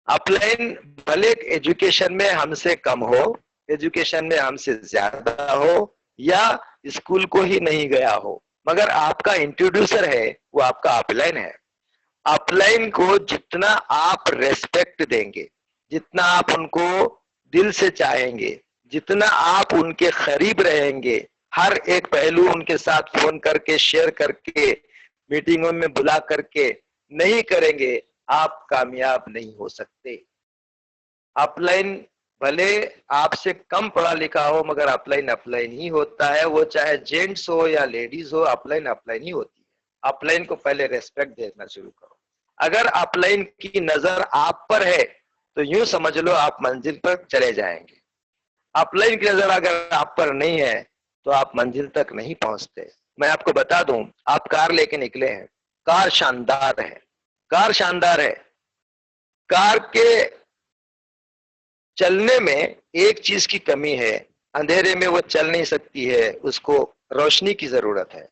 अपलाइन भले एजुकेशन में हमसे कम हो, एजुकेशन में हमसे ज्यादा हो, या स्कूल को ही नहीं गया हो, मगर आपका इंट्रोड्यूसर है, वो आपका अपलाइन है। अपलाइन को जितना आप रेस्पेक्ट देंगे, जितना आप उनको दिल से चाहेंगे, जितना आप उनके करीब रहेंगे, हर एक पहलू उनके साथ फोन करके, शेयर करके, मीटिंगों में बुला करके नहीं करेंगे, आप कामयाब नहीं हो सकते। अपलाइन भले आपसे कम पढ़ा लिखा हो, मगर अपलाइन अपलाइन ही होता है। वो चाहे जेंट्स हो या लेडीज हो, अपलाइन अपलाइन ही होती है। अपलाइन को पहले रेस्पेक्ट देना शुरू करो। अगर अपलाइन की नजर आप पर है तो यूं समझ लो आप मंजिल पर चले जाएंगे। अपलाइन की नजर अगर आप पर नहीं है तो आप मंजिल तक नहीं पहुंचते। मैं आपको बता दूं, आप कार लेके निकले हैं, कार शानदार है, कार शानदार है, कार के चलने में एक चीज की कमी है, अंधेरे में वो चल नहीं सकती है, उसको रोशनी की जरूरत है।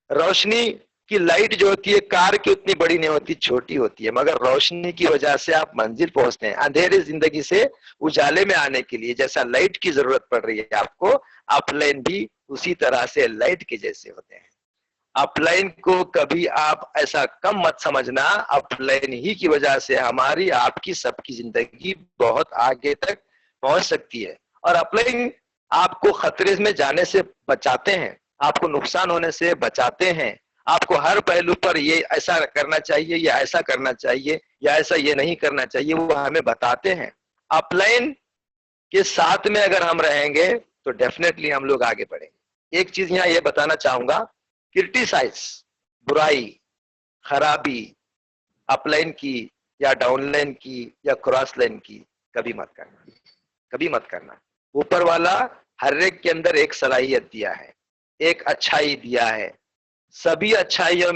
रोशनी की लाइट जो होती है कार की उतनी बड़ी नहीं होती, छोटी होती है, मगर रोशनी की वजह से आप मंजिल पहुंचते हैं। अंधेरे जिंदगी से उजाले में आने के लिए जैसा लाइट की जरूरत पड़ रही है आपको, अपलाइन भी उसी तरह से लाइट के जैसे होते हैं। अपलाइन को कभी आप ऐसा कम मत समझना, अपलाइन ही की वजह से हमारी, आपकी, सबकी जिंदगी बहुत आगे तक पहुंच सकती है। और अपलाइन आपको खतरे में जाने से बचाते हैं, आपको नुकसान होने से बचाते हैं, आपको हर पहलू पर ये ऐसा करना चाहिए या ऐसा करना चाहिए या ऐसा ये नहीं करना चाहिए, वो हमें बताते हैं। अपलाइन के साथ में अगर हम रहेंगे तो डेफिनेटली हम लोग आगे बढ़ेंगे। एक चीज यहाँ ये बताना चाहूंगा, क्रिटिसाइज, बुराई, खराबी अपलाइन की या डाउनलाइन की या क्रॉस लाइन की कभी मत करना, कभी मत करना। ऊपर वाला हर एक के अंदर एक सलाहियत दिया है, एक अच्छाई दिया है। सभी अच्छाइयों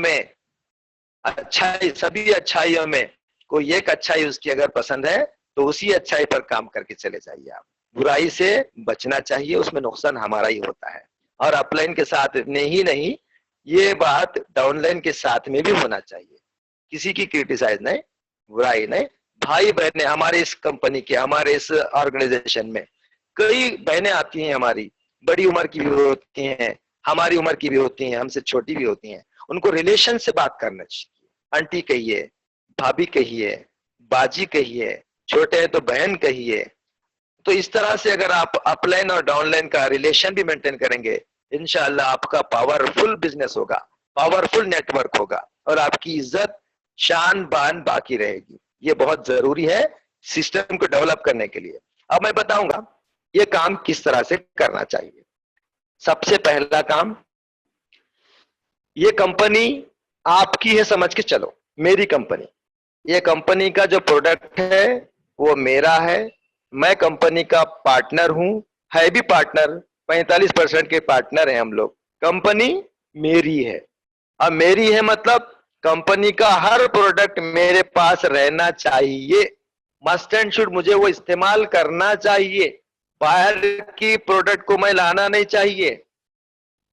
में कोई एक अच्छाई उसकी अगर पसंद है तो उसी अच्छाई पर काम करके चले जाइए आप। बुराई से बचना चाहिए, उसमें नुकसान हमारा ही होता है। और अपलाइन के साथ में ही नहीं, ये बात डाउनलाइन के साथ में भी होना चाहिए। किसी की क्रिटिसाइज नहीं, बुराई नहीं। भाई बहनें हमारे इस कंपनी के, हमारे इस ऑर्गेनाइजेशन में कई बहनें आती हैं, हमारी बड़ी उम्र की भी होती हैं, हमारी उम्र की भी होती हैं, हमसे छोटी भी होती हैं। उनको रिलेशन से बात करना चाहिए। आंटी कहिए, भाभी कहिए, बाजी कहिए, छोटे हैं तो बहन कहिए। तो इस तरह से अगर आप अपलाइन और डाउनलाइन का रिलेशन भी मेंटेन करेंगे, इंशाअल्लाह आपका पावरफुल बिजनेस होगा, पावरफुल नेटवर्क होगा और आपकी इज्जत शान बान बाकी रहेगी। ये बहुत जरूरी है सिस्टम को डेवलप करने के लिए। अब मैं बताऊंगा ये काम किस तरह से करना चाहिए। सबसे पहला काम, ये कंपनी आपकी है समझ के चलो, मेरी कंपनी। ये कंपनी का जो प्रोडक्ट है वो मेरा है, मैं कंपनी का पार्टनर हूं, है भी पार्टनर, 45% के पार्टनर हैं हम लोग। कंपनी मेरी है। अब मेरी है मतलब कंपनी का हर प्रोडक्ट मेरे पास रहना चाहिए, मस्ट एंड शुड, मुझे वो इस्तेमाल करना चाहिए। बाहर की प्रोडक्ट को मैं लाना नहीं चाहिए।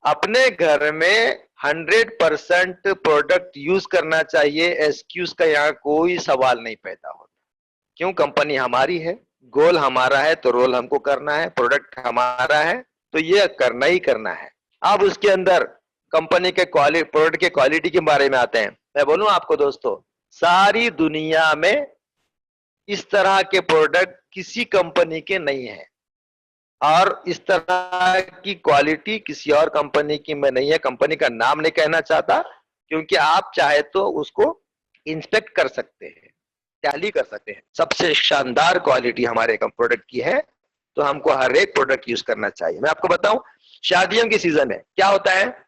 अपने घर में 100% प्रोडक्ट यूज करना चाहिए। एक्सक्यूज का यहाँ कोई सवाल नहीं पैदा होता। क्यों? कंपनी हमारी है, गोल हमारा है तो रोल हमको करना है, प्रोडक्ट हमारा है तो ये करना ही करना है। अब उसके अंदर कंपनी के प्रोडक्ट के क्वालिटी के बारे में आते हैं। मैं बोलूं आपको दोस्तों, सारी दुनिया में इस तरह के प्रोडक्ट किसी कंपनी के नहीं है और इस तरह की क्वालिटी किसी और कंपनी की में नहीं है। कंपनी का नाम नहीं कहना चाहता क्योंकि आप चाहे तो उसको इंस्पेक्ट कर सकते हैं, टैली कर सकते हैं। सबसे शानदार क्वालिटी हमारे प्रोडक्ट की है तो हमको हर एक प्रोडक्ट यूज करना चाहिए। मैं आपको बताऊं, शादियों की सीजन में क्या होता है,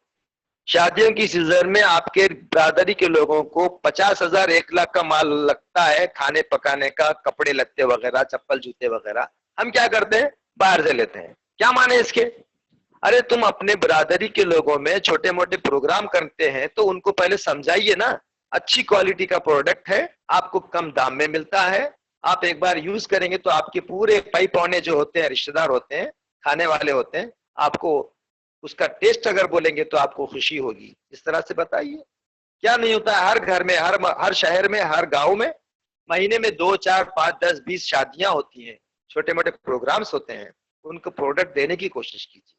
शादियों की सीजन में आपके बिरादरी के लोगों को 50,000 1 लाख का माल लगता है, खाने पकाने का, कपड़े लत्ते वगैरह, चप्पल जूते वगैरह। हम क्या करते हैं, बाहर से लेते हैं। क्या माने इसके? अरे तुम अपने बिरादरी के लोगों में छोटे मोटे प्रोग्राम करते हैं तो उनको पहले समझाइए ना, अच्छी क्वालिटी का प्रोडक्ट है, आपको कम दाम में मिलता है, आप एक बार यूज करेंगे तो आपके पूरे पाई पौने जो होते हैं, रिश्तेदार होते हैं, खाने वाले होते हैं, आपको उसका टेस्ट अगर बोलेंगे तो आपको खुशी होगी। इस तरह से बताइए, क्या नहीं होता है हर घर में, हर शहर में, हर गांव में महीने में 2, 4, 5, 10, 20 शादियां होती हैं, छोटे मोटे प्रोग्राम्स होते हैं, उनको प्रोडक्ट देने की कोशिश कीजिए।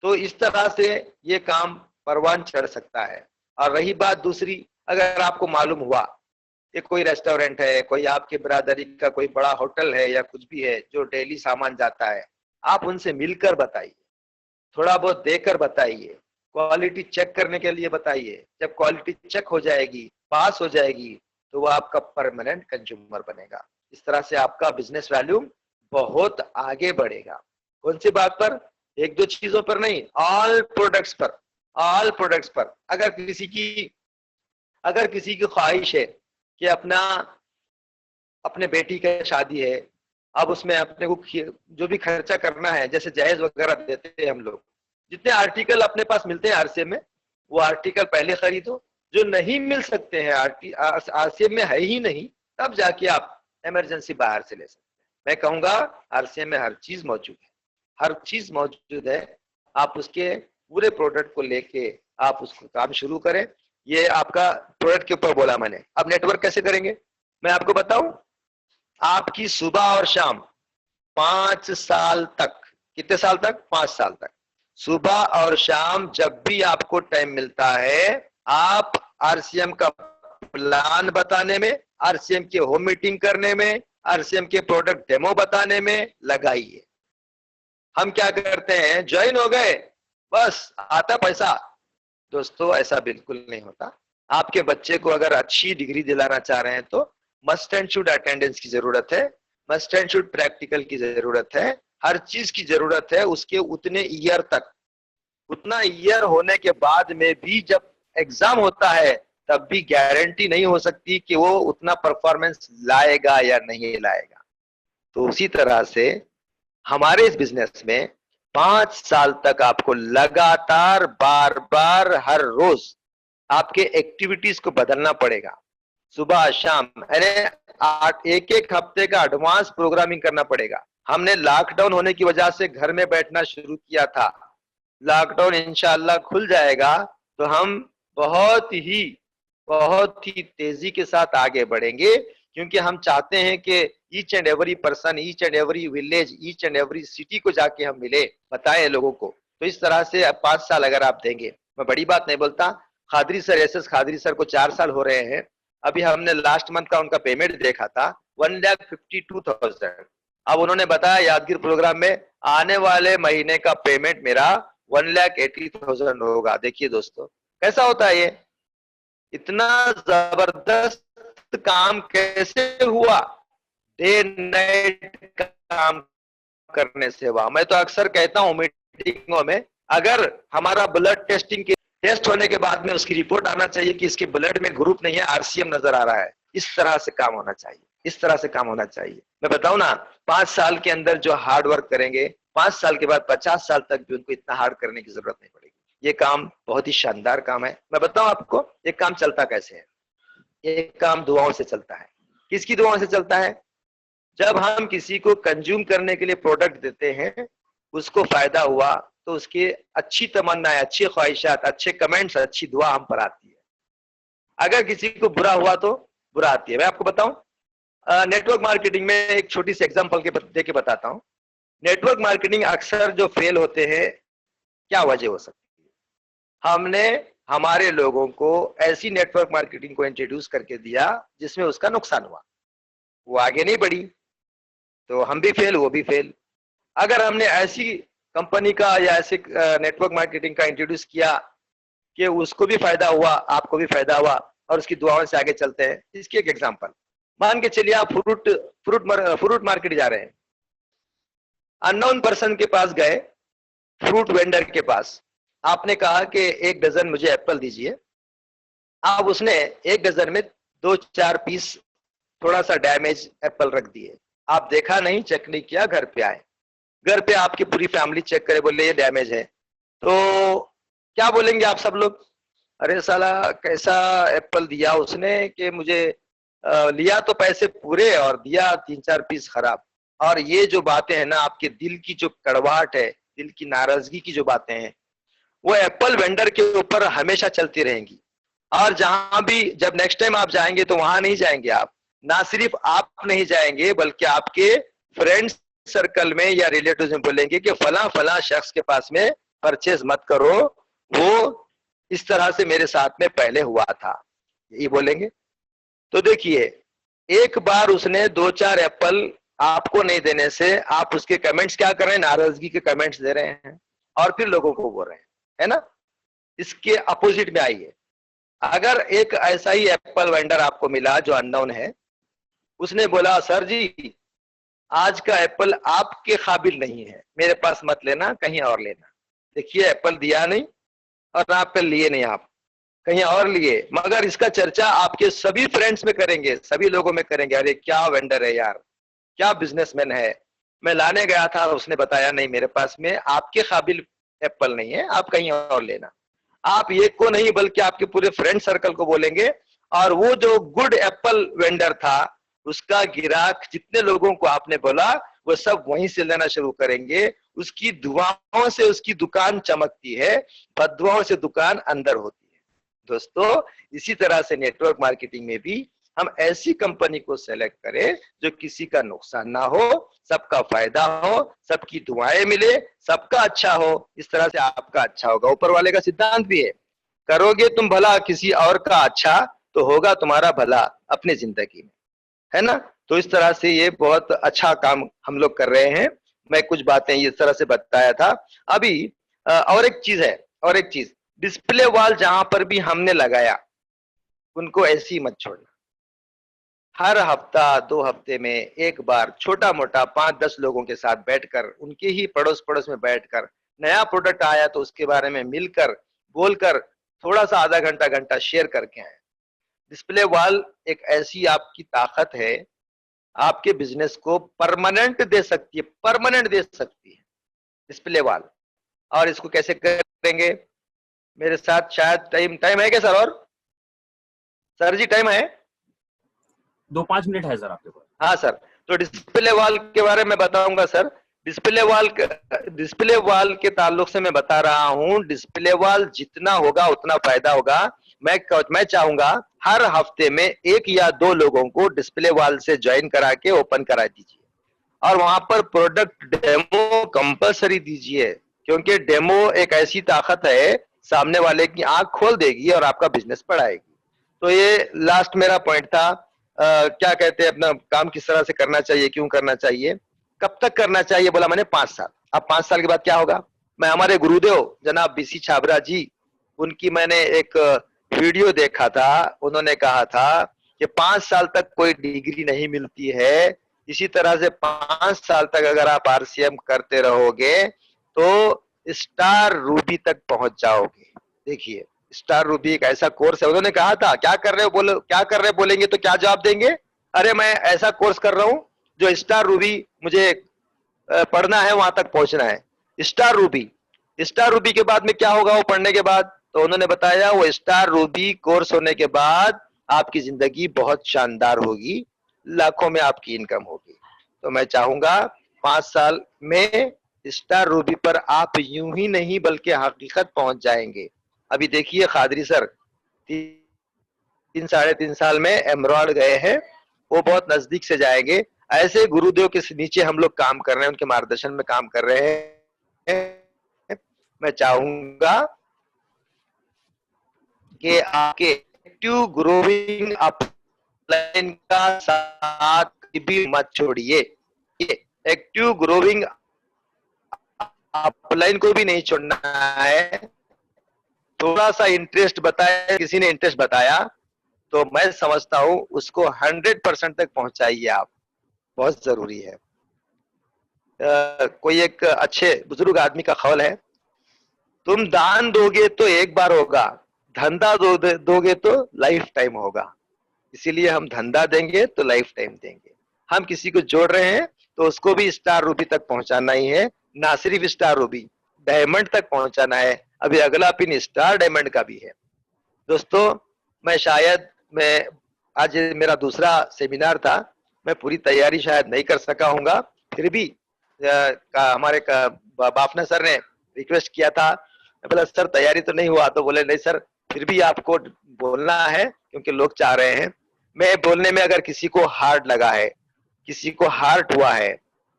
तो इस तरह से ये काम परवान चढ़ सकता है। और रही बात दूसरी, अगर आपको मालूम हुआ कि कोई रेस्टोरेंट है, कोई आपके बिरादरी का कोई बड़ा होटल है या कुछ भी है जो डेली सामान जाता है, आप उनसे मिलकर बताइए, थोड़ा बहुत देकर बताइए, क्वालिटी चेक करने के लिए बताइए। जब क्वालिटी चेक हो जाएगी, पास हो जाएगी, तो वो आपका परमानेंट कंज्यूमर बनेगा। इस तरह से आपका बिजनेस वैल्यूम बहुत आगे बढ़ेगा। कौन सी बात पर? 1-2 चीजों पर नहीं, ऑल प्रोडक्ट्स पर, ऑल प्रोडक्ट्स पर। अगर किसी की ख्वाहिश है कि अपने बेटी का शादी है, अब उसमें अपने को जो भी खर्चा करना है, जैसे जहेज वगैरह देते हैं हम लोग, जितने आर्टिकल अपने पास मिलते हैं आरसीएम में, वो आर्टिकल पहले खरीदो। जो नहीं मिल सकते हैं, आरसीएम में है ही नहीं, तब जाके आप इमरजेंसी बाहर से ले सकते हैं। मैं कहूंगा आरसीएम में हर चीज मौजूद है, हर चीज मौजूद है। आप उसके पूरे प्रोडक्ट को लेके आप उसको काम शुरू करें। ये आपका प्रोडक्ट के ऊपर बोला मैंने। अब नेटवर्क कैसे करेंगे मैं आपको बताऊं। आपकी सुबह और शाम 5 साल तक, कितने साल तक? 5 साल तक, सुबह और शाम जब भी आपको टाइम मिलता है, आप आरसीएम का प्लान बताने में, आरसीएम की होम मीटिंग करने में, आरसीएम के प्रोडक्ट डेमो बताने में लगाइए। हम क्या करते हैं, ज्वाइन हो गए बस आता पैसा। दोस्तों ऐसा बिल्कुल नहीं होता। आपके बच्चे को अगर अच्छी डिग्री दिलाना चाह रहे हैं तो मस्ट एंड शुड अटेंडेंस की जरूरत है। मस्ट एंड शुड प्रैक्टिकल की जरूरत है, हर चीज की जरूरत है उसके उतने ईयर तक। उतना ईयर होने के बाद में भी जब एग्जाम होता है तब भी गारंटी नहीं हो सकती कि वो उतना परफॉर्मेंस लाएगा या नहीं लाएगा। तो उसी तरह से हमारे इस बिजनेस में 5 साल तक आपको लगातार बार बार हर रोज आपके एक्टिविटीज को बदलना पड़ेगा। सुबह शाम यानी एक एक हफ्ते का एडवांस प्रोग्रामिंग करना पड़ेगा। हमने लॉकडाउन होने की वजह से घर में बैठना शुरू किया था। लॉकडाउन इंशाअल्लाह खुल जाएगा तो हम बहुत ही तेजी के साथ आगे बढ़ेंगे, क्योंकि हम चाहते हैं कि each and every person, each and every village, each and every city को जाके हम मिले, बताएं लोगों को। तो इस तरह से 5 साल अगर आप देंगे, मैं बड़ी बात नहीं बोलता। Qadri sir, S Qadri sir को 4 साल हो रहे हैं। अभी हमने लास्ट मंथ का उनका पेमेंट देखा था 1,52,000। अब उन्होंने बताया यादगिर प्रोग्राम में आने वाले महीने का पेमेंट मेरा 1,80,000 होगा। देखिए दोस्तों कैसा होता है ये, इतना जबरदस्त काम कैसे हुआ, डे नाइट काम करने से हुआ। मैं तो अक्सर कहता हूं मीटिंगों में, अगर हमारा ब्लड टेस्टिंग के टेस्ट होने के बाद में उसकी रिपोर्ट आना चाहिए कि इसके ब्लड में ग्रुप नहीं है, आरसीएम नजर आ रहा है, इस तरह से काम होना चाहिए, इस तरह से काम होना चाहिए। मैं बताऊं ना, 5 साल के अंदर जो हार्ड वर्क करेंगे, 5 साल के बाद 50 साल तक भी उनको इतना हार्ड करने की जरूरत नहीं पड़ेगी। ये काम बहुत ही शानदार काम है। मैं बताऊं आपको ये काम चलता कैसे है। ये काम दुआओं से चलता है। किसकी दुआओं से चलता है? जब हम किसी को कंज्यूम करने के लिए प्रोडक्ट देते हैं, उसको फायदा हुआ तो उसकी अच्छी तमन्नाएं, अच्छी ख्वाहिशात, अच्छे कमेंट्स, अच्छी दुआ हम पर आती है। अगर किसी को बुरा हुआ तो बुरा आती है। मैं आपको बताऊं, नेटवर्क मार्केटिंग में एक छोटी सी एग्जांपल दे के बताता हूं। नेटवर्क मार्केटिंग अक्सर जो फेल होते हैं, क्या वजह हो सकती है? हमने हमारे लोगों को ऐसी नेटवर्क मार्केटिंग को इंट्रोड्यूस करके दिया जिसमें उसका नुकसान हुआ, वो आगे नहीं बढ़ी, तो हम भी फेल, वो भी फेल। अगर हमने ऐसी कंपनी का या ऐसे नेटवर्क मार्केटिंग का इंट्रोड्यूस किया कि उसको भी फायदा हुआ, आपको भी फायदा हुआ, और उसकी दुआओं से आगे चलते हैं। इसकी एक एग्जांपल मान के चलिए, आप फ्रूट मार्केट जा रहे हैं। अननोन पर्सन के पास गए, फ्रूट वेंडर के पास, आपने कहा कि 1 डजन मुझे एप्पल दीजिए। अब उसने 1 डजन में 2-4 पीस थोड़ा सा डैमेज एप्पल रख दिए। आप देखा नहीं, चेक नहीं किया, घर पे आए, घर पे आपकी पूरी फैमिली चेक करे, बोले ये डैमेज है, तो क्या बोलेंगे आप सब लोग? अरे साला कैसा एप्पल दिया उसने कि मुझे लिया तो पैसे पूरे और दिया 3-4 पीस खराब। और ये जो बातें हैं ना, आपके दिल की जो कड़वाहट है, दिल की नाराजगी की जो बातें हैं, वो एप्पल वेंडर के ऊपर हमेशा चलती रहेंगी। और जहां भी जब नेक्स्ट टाइम आप जाएंगे तो वहां नहीं जाएंगे आप, ना सिर्फ आप नहीं जाएंगे बल्कि आपके फ्रेंड्स सर्कल में या रिलेटिव्स में बोलेंगे कि फला फला शख्स के पास में परचेज मत करो, वो इस तरह से मेरे साथ में पहले हुआ था, यही बोलेंगे। तो देखिए, एक बार उसने 2-4 एप्पल आपको नहीं देने से आप उसके कमेंट्स क्या कर रहे हैं? नाराजगी के कमेंट्स दे रहे हैं और फिर लोगों को बोल रहे हैं, है ना? इसके अपोजिट में आइए, अगर एक ऐसा ही एप्पल वेंडर आपको मिला जो अननोन है, उसने बोला सर जी आज का एप्पल आपके काबिल नहीं है, मेरे पास मत लेना, कहीं और लेना। देखिए एप्पल दिया नहीं और एप्पल लिए नहीं, आप कहीं और लिए, मगर इसका चर्चा आपके सभी फ्रेंड्स में करेंगे, सभी लोगों में करेंगे, अरे क्या वेंडर है यार, क्या बिजनेसमैन है, मैं लाने गया था उसने बताया नहीं मेरे पास में आपके काबिल एप्पल नहीं है, आप कहीं और लेना। आप एक को नहीं बल्कि आपके पूरे फ्रेंड सर्कल को बोलेंगे, और वो जो गुड एप्पल वेंडर था उसका गिराक जितने लोगों को आपने बोला वो सब वहीं से लेना शुरू करेंगे। उसकी दुआओं से उसकी दुकान चमकती है, बददुआओं से दुकान अंदर होती है। दोस्तों इसी तरह से नेटवर्क मार्केटिंग में भी हम ऐसी कंपनी को सेलेक्ट करें जो किसी का नुकसान ना हो, सबका फायदा हो, सबकी दुआएं मिले, सबका अच्छा हो, इस तरह से आपका अच्छा होगा। ऊपर वाले का सिद्धांत भी है, करोगे तुम भला किसी और का अच्छा तो होगा तुम्हारा भला अपनी जिंदगी में, है ना? तो इस तरह से ये बहुत अच्छा काम हम लोग कर रहे हैं। मैं कुछ बातें इस तरह से बताया था। अभी और एक चीज है, और एक चीज, डिस्प्ले वॉल जहां पर भी हमने लगाया उनको ऐसी मत छोड़ना। हर हफ्ता 2 हफ्ते में एक बार छोटा मोटा 5-10 लोगों के साथ बैठकर, उनके ही पड़ोस पड़ोस में बैठकर, नया प्रोडक्ट आया तो उसके बारे में मिलकर बोलकर थोड़ा सा आधा घंटा घंटा शेयर करके आए। डिस्प्ले वॉल एक ऐसी आपकी ताकत है, आपके बिजनेस को परमानेंट दे सकती है, परमानेंट दे सकती है डिस्प्ले वॉल। और इसको कैसे करेंगे मेरे साथ? शायद टाइम टाइम है क्या सर? और सर जी टाइम है? 2-5 मिनट है सर आपके पास। हाँ सर, तो डिस्प्ले वॉल के बारे में बताऊंगा सर। डिस्प्ले वॉल के ताल्लुक से मैं बता रहा हूँ, डिस्प्ले वॉल जितना होगा उतना फायदा होगा। मैं चाहूंगा हर हफ्ते में 1 या 2 लोगों को डिस्प्ले वॉल से ज्वाइन करा के ओपन करा दीजिए, और वहां पर प्रोडक्ट डेमो कंपलसरी दीजिए, क्योंकि डेमो एक ऐसी ताकत है, सामने वाले की आंख खोल देगी और आपका बिजनेस बढ़ाएगी। तो ये लास्ट मेरा पॉइंट था। क्या कहते हैं, अपना काम किस तरह से करना चाहिए, क्यों करना चाहिए, कब तक करना चाहिए? बोला मैंने 5 साल। अब 5 साल के बाद क्या होगा? मैं हमारे गुरुदेव जनाब बीसी छाबरा जी, उनकी मैंने एक वीडियो देखा था, उन्होंने कहा था कि 5 साल तक कोई डिग्री नहीं मिलती है, इसी तरह से 5 साल तक अगर आप आरसीएम करते रहोगे तो स्टार रूबी तक पहुंच जाओगे। देखिए, स्टार रूबी एक ऐसा कोर्स है। उन्होंने कहा था क्या कर रहे हो, बोलो क्या कर रहे हो, बोलेंगे तो क्या जवाब देंगे? अरे मैं ऐसा कोर्स कर रहा हूं जो स्टार रूबी मुझे पढ़ना है, वहां तक पहुंचना है। स्टार रूबी के बाद में क्या होगा वो पढ़ने के बाद? तो उन्होंने बताया वो स्टार रूबी कोर्स होने के बाद आपकी जिंदगी बहुत शानदार होगी, लाखों में आपकी इनकम होगी। तो मैं चाहूंगा 5 साल में स्टार रूबी पर आप यूं ही नहीं बल्कि हकीकत पहुंच जाएंगे। अभी देखिए खादरी सर 3-3.5 साल में एमरॉड गए हैं, वो बहुत नजदीक से जाएंगे। ऐसे गुरुदेव के नीचे हम लोग काम कर रहे हैं, उनके मार्गदर्शन में काम कर रहे हैं। मैं चाहूंगा कि आपके एक्टिव ग्रोइंग अपलाइन का साथ भी मत छोड़िए। एक्टिव ग्रोइंग अपलाइन को भी नहीं छोड़ना है। थोड़ा सा इंटरेस्ट बताया, किसी ने इंटरेस्ट बताया तो मैं समझता हूं उसको 100% तक पहुंचाइए आप, बहुत जरूरी है। कोई एक अच्छे बुजुर्ग आदमी का कौल है, तुम दान दोगे तो एक बार होगा, धंधा दोगे तो लाइफ टाइम होगा। इसीलिए हम धंधा देंगे तो लाइफ टाइम देंगे। हम किसी को जोड़ रहे हैं तो उसको भी स्टार रूबी तक पहुंचाना ही है, ना सिर्फ स्टार रूबी, डायमंड तक पहुंचाना है। अभी अगला पिन स्टार डायमंड का भी है। दोस्तों, मैं आज मेरा दूसरा सेमिनार था, मैं पूरी तैयारी शायद नहीं कर सका हूंगा, फिर भी हमारे बाफना सर ने रिक्वेस्ट किया था। मैं बोला सर तैयारी तो नहीं हुआ, तो बोले नहीं सर फिर भी आपको बोलना है क्योंकि लोग चाह रहे हैं। मैं बोलने में अगर किसी को हार्ड लगा है, किसी को हार्ट हुआ है,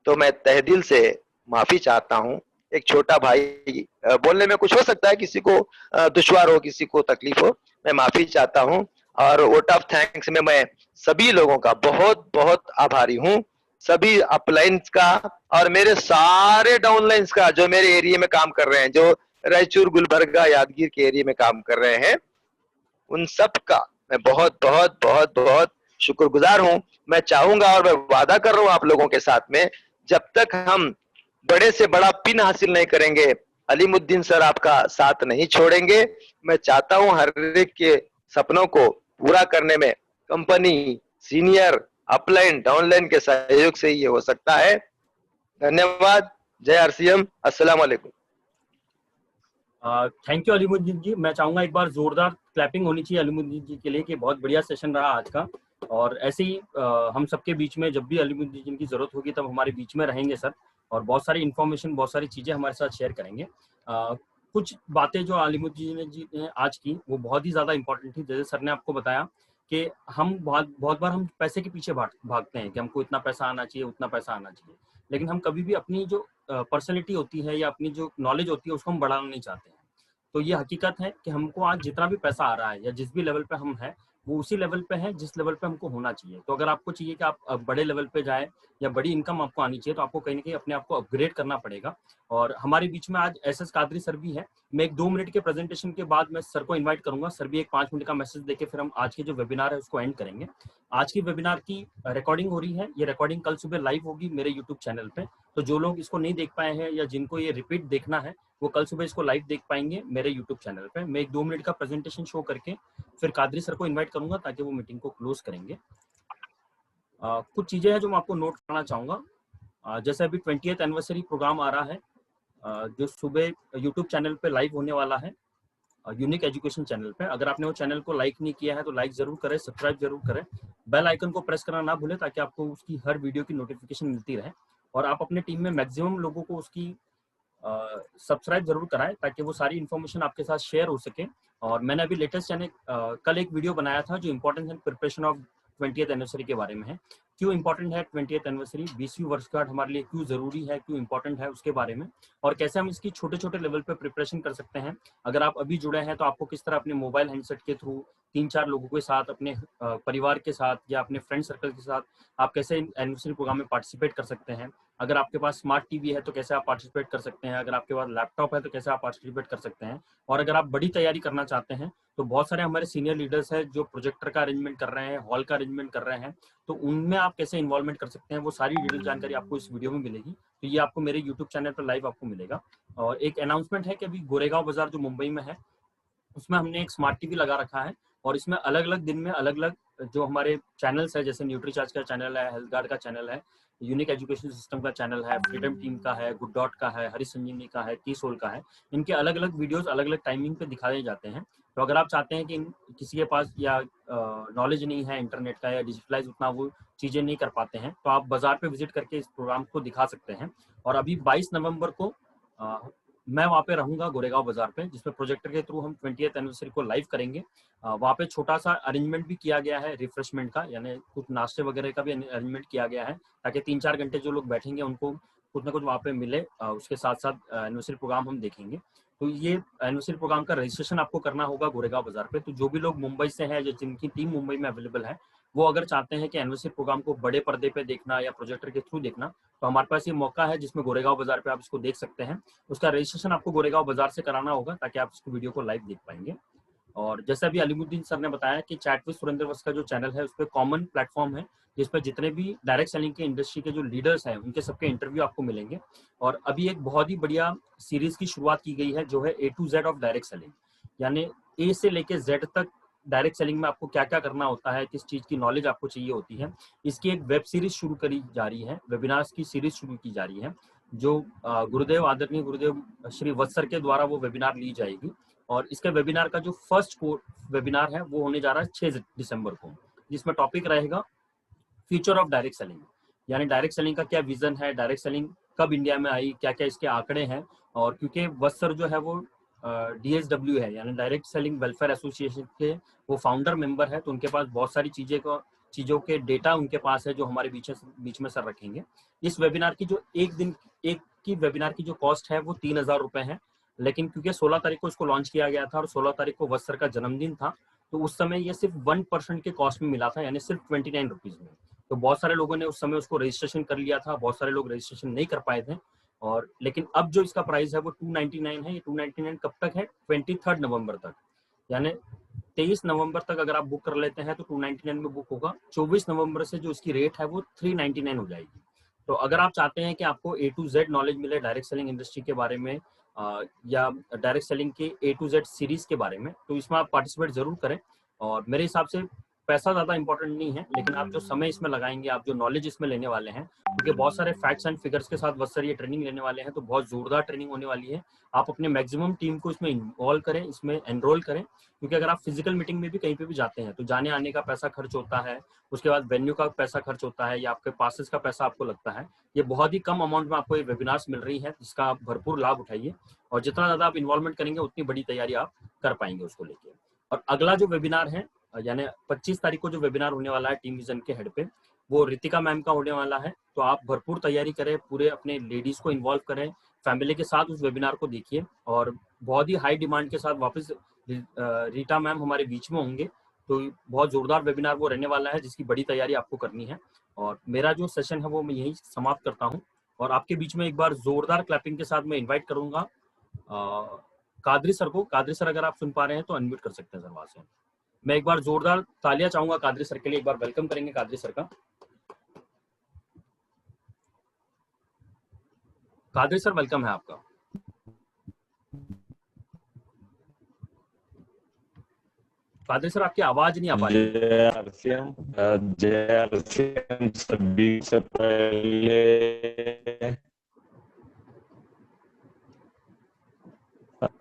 तो मैं तहे दिल से माफी चाहता हूँ। एक छोटा भाई, बोलने में कुछ हो सकता है, किसी को दुश्वार हो, किसी को तकलीफ हो, मैं माफी चाहता हूँ। और वोट ऑफ थैंक्स में मैं सभी लोगों का बहुत बहुत आभारी हूँ, सभी अपलाइंस का और मेरे सारे डाउनलाइंस का जो मेरे एरिया में काम कर रहे हैं, जो रायचूर, गुलबर्गा, यादगीर के एरिया में काम कर रहे हैं, उन सब का मैं बहुत बहुत बहुत बहुत शुक्रगुजार हूं। मैं चाहूंगा और मैं वादा कर रहा हूं आप लोगों के साथ में, जब तक हम बड़े से बड़ा पिन हासिल नहीं करेंगे, अलीमुद्दीन सर आपका साथ नहीं छोड़ेंगे। मैं चाहता हूं हर एक के सपनों को पूरा करने में कंपनी, सीनियर, अपलाइन, डाउनलाइन के सहयोग से ही ये हो सकता है। धन्यवाद। जय आरसीएम। अस्सलाम वालेकुम। थैंक यू अलीमुद्दीन जी। मैं चाहूंगा एक बार जोरदार क्लैपिंग होनी चाहिए अलीमुद्दीन जी के लिए कि बहुत बढ़िया सेशन रहा आज का। और ऐसे ही हम सबके बीच में जब भी अलीमुद्दीन जी की जरूरत होगी तब हमारे बीच में रहेंगे सर, और बहुत सारी इन्फॉर्मेशन, बहुत सारी चीजें हमारे साथ शेयर करेंगे। कुछ बातें जो अलीमुद्दीन जी ने आज की वो बहुत ही ज्यादा इंपॉर्टेंट थी। जैसे सर ने आपको बताया कि हम बहुत बार हम पैसे के पीछे भागते हैं कि हमको इतना पैसा आना चाहिए, उतना पैसा आना चाहिए, लेकिन हम कभी भी अपनी जो पर्सनैलिटी होती है या अपनी जो नॉलेज होती है उसको हम बढ़ाना नहीं चाहते हैं। तो ये हकीकत है कि हमको आज जितना भी पैसा आ रहा है या जिस भी लेवल पे हम हैं, वो उसी लेवल पे है जिस लेवल पे हमको होना चाहिए। तो अगर आपको चाहिए कि आप बड़े लेवल पे जाए या बड़ी इनकम आपको आनी चाहिए, तो आपको कहीं ना कहीं अपने आप को अपग्रेड करना पड़ेगा। और हमारे बीच में आज एसएस कादरी सर भी है। मैं एक 2 मिनट के प्रेजेंटेशन के बाद मैं सर को इन्वाइट करूंगा। सर भी एक 5 मिनट का मैसेज देके फिर हम आज के जो वेबिनार है उसको एंड करेंगे। आज की वेबिनार की रिकॉर्डिंग हो रही है, ये रिकॉर्डिंग कल सुबह लाइव होगी मेरे यूट्यूब चैनल पे। तो जो लोग इसको नहीं देख पाए हैं या जिनको ये रिपीट देखना है, वो कल सुबह इसको लाइव देख पाएंगे मेरे यूट्यूब चैनल पे। मैं एक 2 मिनट का प्रेजेंटेशन शो करके फिर कादरी सर को इन्वाइट करूंगा ताकि वो मीटिंग को क्लोज करेंगे। कुछ चीजें हैं जो मैं आपको नोट करना चाहूंगा। जैसे अभी 20th एनिवर्सरी प्रोग्राम आ रहा है, जो सुबह यूट्यूब चैनल पे लाइव होने वाला है, यूनिक एजुकेशन चैनल पे। अगर आपने वो चैनल को लाइक नहीं किया है तो लाइक जरूर करें, सब्सक्राइब जरूर करें, बेल आइकन को प्रेस करना ना भूलें ताकि आपको उसकी हर वीडियो की नोटिफिकेशन मिलती रहे। और आप अपने टीम में मैक्सिमम लोगों को उसकी सब्सक्राइब जरूर कराएं ताकि वो सारी इन्फॉर्मेशन आपके साथ शेयर हो सके। और मैंने अभी लेटेस्ट कल एक वीडियो बनाया था जो इम्पोर्टेंट है प्रिपरेशन ऑफ 20th एनिवर्सरी के बारे में है। क्यों इंपॉर्टेंट है 20th एनिवर्सरी, 20वीं वर्षगांठ हमारे लिए क्यों जरूरी है, क्यों इंपॉर्टेंट है उसके बारे में, और कैसे हम इसकी छोटे छोटे लेवल पे प्रिपरेशन कर सकते हैं। अगर आप अभी जुड़े हैं तो आपको किस तरह अपने मोबाइल हैंडसेट के थ्रू 3-4 लोगों के साथ, अपने परिवार के साथ या अपने फ्रेंड सर्कल के साथ आप कैसे एनिवर्सरी प्रोग्राम में पार्टिसिपेट कर सकते हैं। अगर आपके पास स्मार्ट टीवी है तो कैसे आप पार्टिसिपेट कर सकते हैं, अगर आपके पास लैपटॉप है तो कैसे आप पार्टिसिपेट कर सकते हैं। और अगर आप बड़ी तैयारी करना चाहते हैं तो बहुत सारे हमारे सीनियर लीडर्स हैं जो प्रोजेक्टर का अरेंजमेंट कर रहे हैं, हॉल का अरेंजमेंट कर रहे हैं, तो उनमें आप कैसे इन्वॉल्वमेंट कर सकते हैं, वो सारी डिटेल जानकारी आपको इस वीडियो में मिलेगी। तो ये आपको मेरे यूट्यूब चैनल पर लाइव आपको मिलेगा। और एक अनाउंसमेंट है कि अभी गोरेगांव बाजार जो मुंबई में है उसमें हमने एक स्मार्ट टीवी लगा रखा है, और इसमें अलग अलग दिन में अलग अलग जो हमारे चैनल्स है, जैसे न्यूट्रीचार्ज का चैनल है, हेल्थ गार्ड का चैनल है, यूनिक एजुकेशन सिस्टम का चैनल है, फ्रीडम टीम का है, गुड डॉट का है, हरी संजीवनी का है, की सोल का है, इनके अलग अलग वीडियोस अलग अलग टाइमिंग पे दिखाए जाते हैं। तो अगर आप चाहते हैं कि किसी के पास या नॉलेज नहीं है इंटरनेट का या डिजिटलाइज उतना वो चीज़ें नहीं कर पाते हैं, तो आप बाजार पे विजिट करके इस प्रोग्राम को दिखा सकते हैं। और अभी 22 नवंबर को मैं वहाँ पे रहूंगा गोरेगांव बाजार पे, जिसमें प्रोजेक्टर के थ्रू हम 20th एनिवर्सरी को लाइव करेंगे। वहाँ पे छोटा सा अरेंजमेंट भी किया गया है रिफ्रेशमेंट का, यानी कुछ नाश्ते वगैरह का भी अरेंजमेंट किया गया है ताकि 3-4 घंटे जो लोग बैठेंगे उनको कुछ ना कुछ वहाँ पे मिले। उसके साथ साथ एनिवर्सरी प्रोग्राम हम देखेंगे। तो ये एनिवर्सरी प्रोग्राम का रजिस्ट्रेशन आपको करना होगा गोरेगांव बाजार पे। तो जो भी लोग मुंबई से हैं या जिनकी टीम मुंबई में अवेलेबल है, वो अगर चाहते हैं कि एनिवर्सरी प्रोग्राम को बड़े पर्दे पे देखना या प्रोजेक्टर के थ्रू देखना, तो हमारे पास ये मौका है जिसमें गोरेगांव बाजार पे आप इसको देख सकते हैं। उसका रजिस्ट्रेशन आपको गोरेगांव बाजार से कराना होगा ताकि आप इसको वीडियो को लाइव देख पाएंगे। और जैसे अभी अलीमुद्दीन सर ने बताया कि चैट विद सुरेंद्र वस्त का जो चैनल है उस पर कॉमन प्लेटफॉर्म है जिसपे जितने भी डायरेक्ट सेलिंग के इंडस्ट्री के जो लीडर्स हैं उनके सबके इंटरव्यू आपको मिलेंगे। और अभी एक बहुत ही बढ़िया सीरीज की शुरुआत की गई है जो है A to Z of direct selling, यानी ए से लेके जेड तक डायरेक्ट सेलिंग में आपको क्या क्या करना होता है, किस चीज की नॉलेज आपको चाहिए होती है। इसकी एक वेब सीरीज शुरू करी जा रही है, वेबिनार्स की सीरीज शुरू की जा रही है, जो गुरुदेव आदरणीय गुरुदेव श्री वत्स सर के द्वारा वो वेबिनार ली जाएगी। और इसके वेबिनार का जो फर्स्ट वेबिनार है वो होने जा रहा है 6 दिसंबर को, जिसमें टॉपिक रहेगा फ्यूचर ऑफ डायरेक्ट सेलिंग, यानी डायरेक्ट सेलिंग का क्या विजन है, डायरेक्ट सेलिंग कब इंडिया में आई, क्या क्या इसके आंकड़े हैं। और क्योंकि वत्स सर जो है वो DSW है, यानी डायरेक्ट सेलिंग वेलफेयर एसोसिएशन के वो फाउंडर मेंबर है, तो उनके पास बहुत सारी चीजों के डेटा उनके पास है जो हमारे बीच में सर रखेंगे। इस वेबिनार की जो एक की वेबिनार की जो कॉस्ट है वो 3,000 रुपए है, लेकिन क्योंकि 16 तारीख को इसको लॉन्च किया गया था और 16 तारीख को वत्स सर का जन्मदिन था, तो उस समय ये सिर्फ 1% के कॉस्ट में मिला था, यानी सिर्फ 29 रुपीज में। तो बहुत सारे लोगों ने उस समय उसको रजिस्ट्रेशन कर लिया था, बहुत सारे लोग रजिस्ट्रेशन नहीं कर पाए थे। और लेकिन अब जो इसका प्राइस है वो 299 है। ये 299 कब तक है? 23 नवंबर तक, यानी 23 नवंबर तक अगर आप बुक कर लेते हैं तो 299 में बुक होगा। 24 नवंबर से जो इसकी रेट है वो 399 हो जाएगी। तो अगर आप चाहते हैं कि आपको A to Z नॉलेज मिले डायरेक्ट सेलिंग इंडस्ट्री के बारे में या डायरेक्ट सेलिंग के A to Z सीरीज के बारे में, तो इसमें आप पार्टिसिपेट जरूर करें। और मेरे हिसाब से पैसा ज्यादा इंपॉर्टेंट नहीं है, लेकिन आप जो समय इसमें लगाएंगे, आप जो नॉलेज इसमें लेने वाले हैं, क्योंकि बहुत सारे फैक्ट्स एंड फिगर्स के साथ वत्स सर ये ट्रेनिंग लेने वाले हैं, तो बहुत जोरदार ट्रेनिंग होने वाली है। आप अपने मैक्सिमम टीम को इसमें इन्वॉल्व करें, इसमें एनरोल करें, क्योंकि अगर आप फिजिकल मीटिंग में भी कहीं पे भी जाते हैं तो जाने आने का पैसा खर्च होता है, उसके बाद वेन्यू का पैसा खर्च होता है, या आपके पासेस का पैसा आपको लगता है। ये बहुत ही कम अमाउंट में आपको ये वेबिनार्स मिल रही है, जिसका आप भरपूर लाभ उठाइए। और जितना ज्यादा आप इन्वॉल्वमेंट करेंगे उतनी बड़ी तैयारी आप कर पाएंगे उसको लेके। और अगला जो वेबिनार है, यानी 25 तारीख को जो वेबिनार होने वाला है टीम विजन के हेड पे, वो रितिका मैम का होने वाला है। तो आप भरपूर तैयारी करें, पूरे अपने लेडीज को इन्वॉल्व करें, फैमिली के साथ उस वेबिनार को देखिए। और बहुत ही हाई डिमांड के साथ वापस रीटा मैम हमारे बीच में होंगे, तो बहुत जोरदार वेबिनार वो रहने वाला है, जिसकी बड़ी तैयारी आपको करनी है। और मेरा जो सेशन है वो मैं यहीं समाप्त करता हूँ, और आपके बीच में एक बार जोरदार क्लैपिंग के साथ मैं इन्वाइट करूंगा कादरी सर को। कादरी सर, अगर आप सुन पा रहे हैं तो अनम्यूट कर सकते हैं सर वहां से। मैं एक बार जोरदार तालियां चाहूंगा कादरी सर के लिए, एक बार वेलकम करेंगे कादरी सर का। कादरी सर, वेलकम है आपका। कादरी सर, आपकी आवाज नहीं आ पा रही। जय आरसीएम सभी से पहले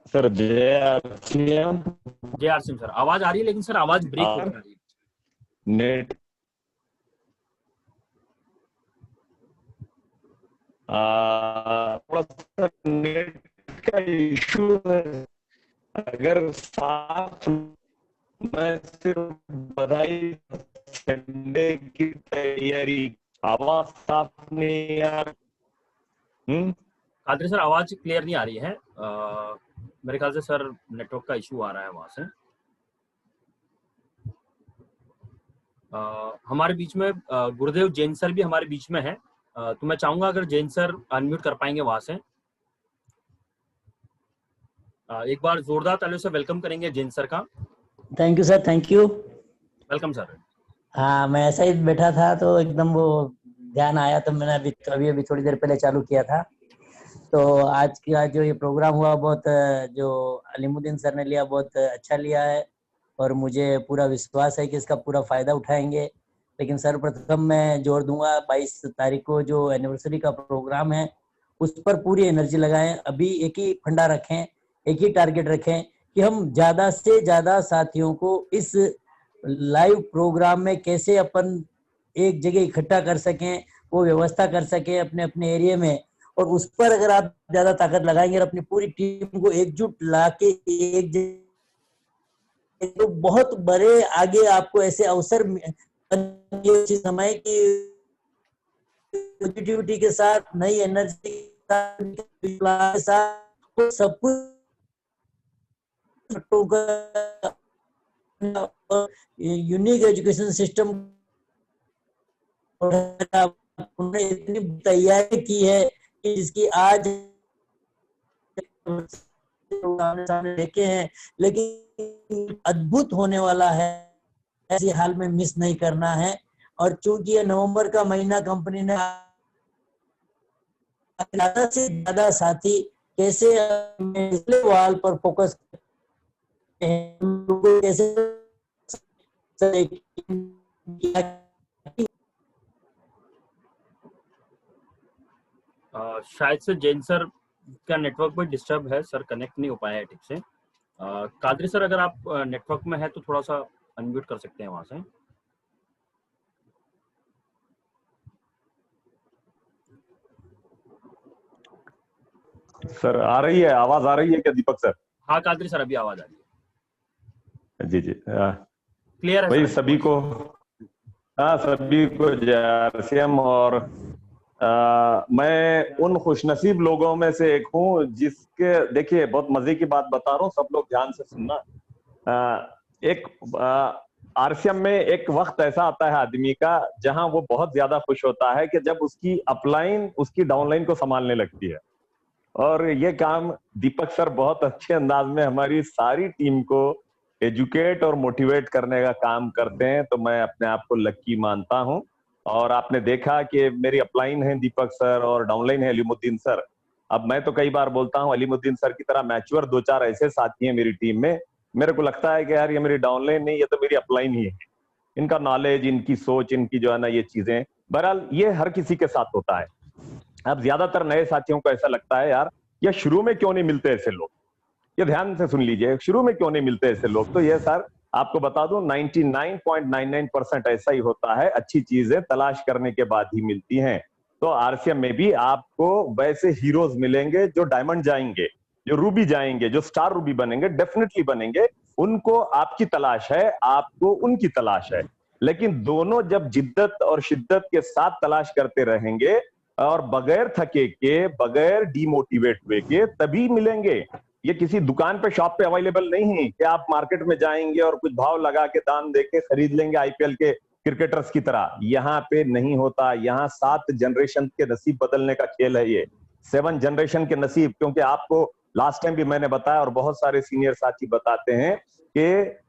सर जय आरसीएम। जय आरसीएम सर, आवाज आ रही है, लेकिन सर आवाज ब्रेक हो रही है। नेट थोड़ा सा नेट का इशू है। अगर साफ, मैं सिर्फ बधाई, संडे की तैयारी, आवाज साफ नहीं यार। कादरी सर, आवाज क्लियर नहीं आ रही है। मेरे ख्याल से सर नेटवर्क का इशू आ रहा है वहां से। हमारे बीच में गुरुदेव जैन सर भी हमारे बीच में है, तो मैं चाहूंगा अगर जैन सर अनम्यूट कर पाएंगे वहां से। एक बार जोरदार तालियों से वेलकम करेंगे जैन सर का। Thank you sir, thank you. Welcome sir. हाँ, मैं ऐसा ही बैठा था तो एकदम वो ध्यान आया, तो मैंने अभी थोड़ी देर पहले चालू किया था। तो आज का जो ये प्रोग्राम हुआ, बहुत जो अलीमुद्दीन सर ने लिया, बहुत अच्छा लिया है, और मुझे पूरा विश्वास है कि इसका पूरा फायदा उठाएंगे। लेकिन सर्वप्रथम मैं जोर दूंगा 22 तारीख को जो एनिवर्सरी का प्रोग्राम है, उस पर पूरी एनर्जी लगाएं। अभी एक ही फंडा रखें, एक ही टारगेट रखें कि हम ज्यादा से ज्यादा साथियों को इस लाइव प्रोग्राम में कैसे अपन एक जगह इकट्ठा कर सकें, वो व्यवस्था कर सकें अपने अपने एरिया में। और उस पर अगर आप ज्यादा ताकत लगाएंगे और अपनी पूरी टीम को एकजुट लाके एक जगह, तो बहुत बड़े आगे आपको ऐसे अवसर समय की पॉजिटिविटी के साथ, नई एनर्जी के साथ सब कुछ यूनिक एजुकेशन सिस्टम उन्होंने इतनी तैयारी की है कि जिसकी आज सामने देखे हैं, लेकिन अद्भुत होने वाला है। ऐसे हाल में मिस नहीं करना है। और चूंकि ये नवंबर का महीना, कंपनी ने ज्यादा से ज्यादा साथी कैसे वाल पर फोकस कैसे शायद से जैन सर का नेटवर्क भी डिस्टर्ब है, सर कनेक्ट नहीं हो पाया है ठीक से। कादरी सर, अगर आप नेटवर्क में है तो थोड़ा सा अनम्यूट कर सकते हैं वहां से। सर आ रही है आवाज, आ रही है क्या दीपक सर? हाँ कादरी सर, अभी आवाज आ रही है। जी जी, क्लियर है भाई सर? सभी को, हाँ सभी को जय आरसीएम। और मैं उन खुशनसीब लोगों में से एक हूँ जिसके, देखिए बहुत मजे की बात बता रहा हूँ, सब लोग ध्यान से सुनना। एक आरसीएम में एक वक्त ऐसा आता है आदमी का जहां वो बहुत ज्यादा खुश होता है कि जब उसकी अपलाइन उसकी डाउनलाइन को संभालने लगती है। और ये काम दीपक सर बहुत अच्छे अंदाज में हमारी सारी टीम को एजुकेट और मोटिवेट करने का काम करते हैं, तो मैं अपने आप को लक्की मानता हूं। और आपने देखा कि मेरी अपलाइन है दीपक सर और डाउनलाइन है अलीमुद्दीन सर। अब मैं तो कई बार बोलता हूं अलीमुद्दीन सर की तरह मैच्योर 2-4 ऐसे साथी हैं मेरी टीम में, मेरे को लगता है कि यार ये मेरी डाउनलाइन नहीं, ये तो मेरी अपलाइन ही है। इनका नॉलेज, इनकी सोच, इनकी जो है ना ये चीजें, बहरहाल ये हर किसी के साथ होता है। अब ज्यादातर नए साथियों को ऐसा लगता है यार ये शुरू में क्यों नहीं मिलते ऐसे लोग, ये ध्यान से सुन लीजिए, शुरू में क्यों नहीं मिलते ऐसे लोग। तो ये सर आपको बता दूं 99.99% ऐसा ही होता है, अच्छी चीजें तलाश करने के बाद ही मिलती हैं। तो आरसीएम में भी आपको वैसे हीरोज मिलेंगे जो डायमंड जाएंगे, जो रूबी जाएंगे, जो स्टार रूबी बनेंगे, डेफिनेटली बनेंगे। उनको आपकी तलाश है, आपको उनकी तलाश है। लेकिन दोनों जब जिद्दत और शिद्दत के साथ तलाश करते रहेंगे और बगैर थके के, बगैर डिमोटिवेट हुए के, तभी मिलेंगे। ये किसी दुकान पे शॉप पे अवेलेबल नहीं है कि आप मार्केट में जाएंगे और कुछ भाव लगा के दाम देके खरीद लेंगे आईपीएल के क्रिकेटर्स की तरह। यहाँ पे नहीं होता। यहाँ 7 जनरेशन के नसीब बदलने का खेल है ये, 7 जनरेशन के नसीब। क्योंकि आपको लास्ट टाइम भी मैंने बताया और बहुत सारे सीनियर साथी बताते हैं कि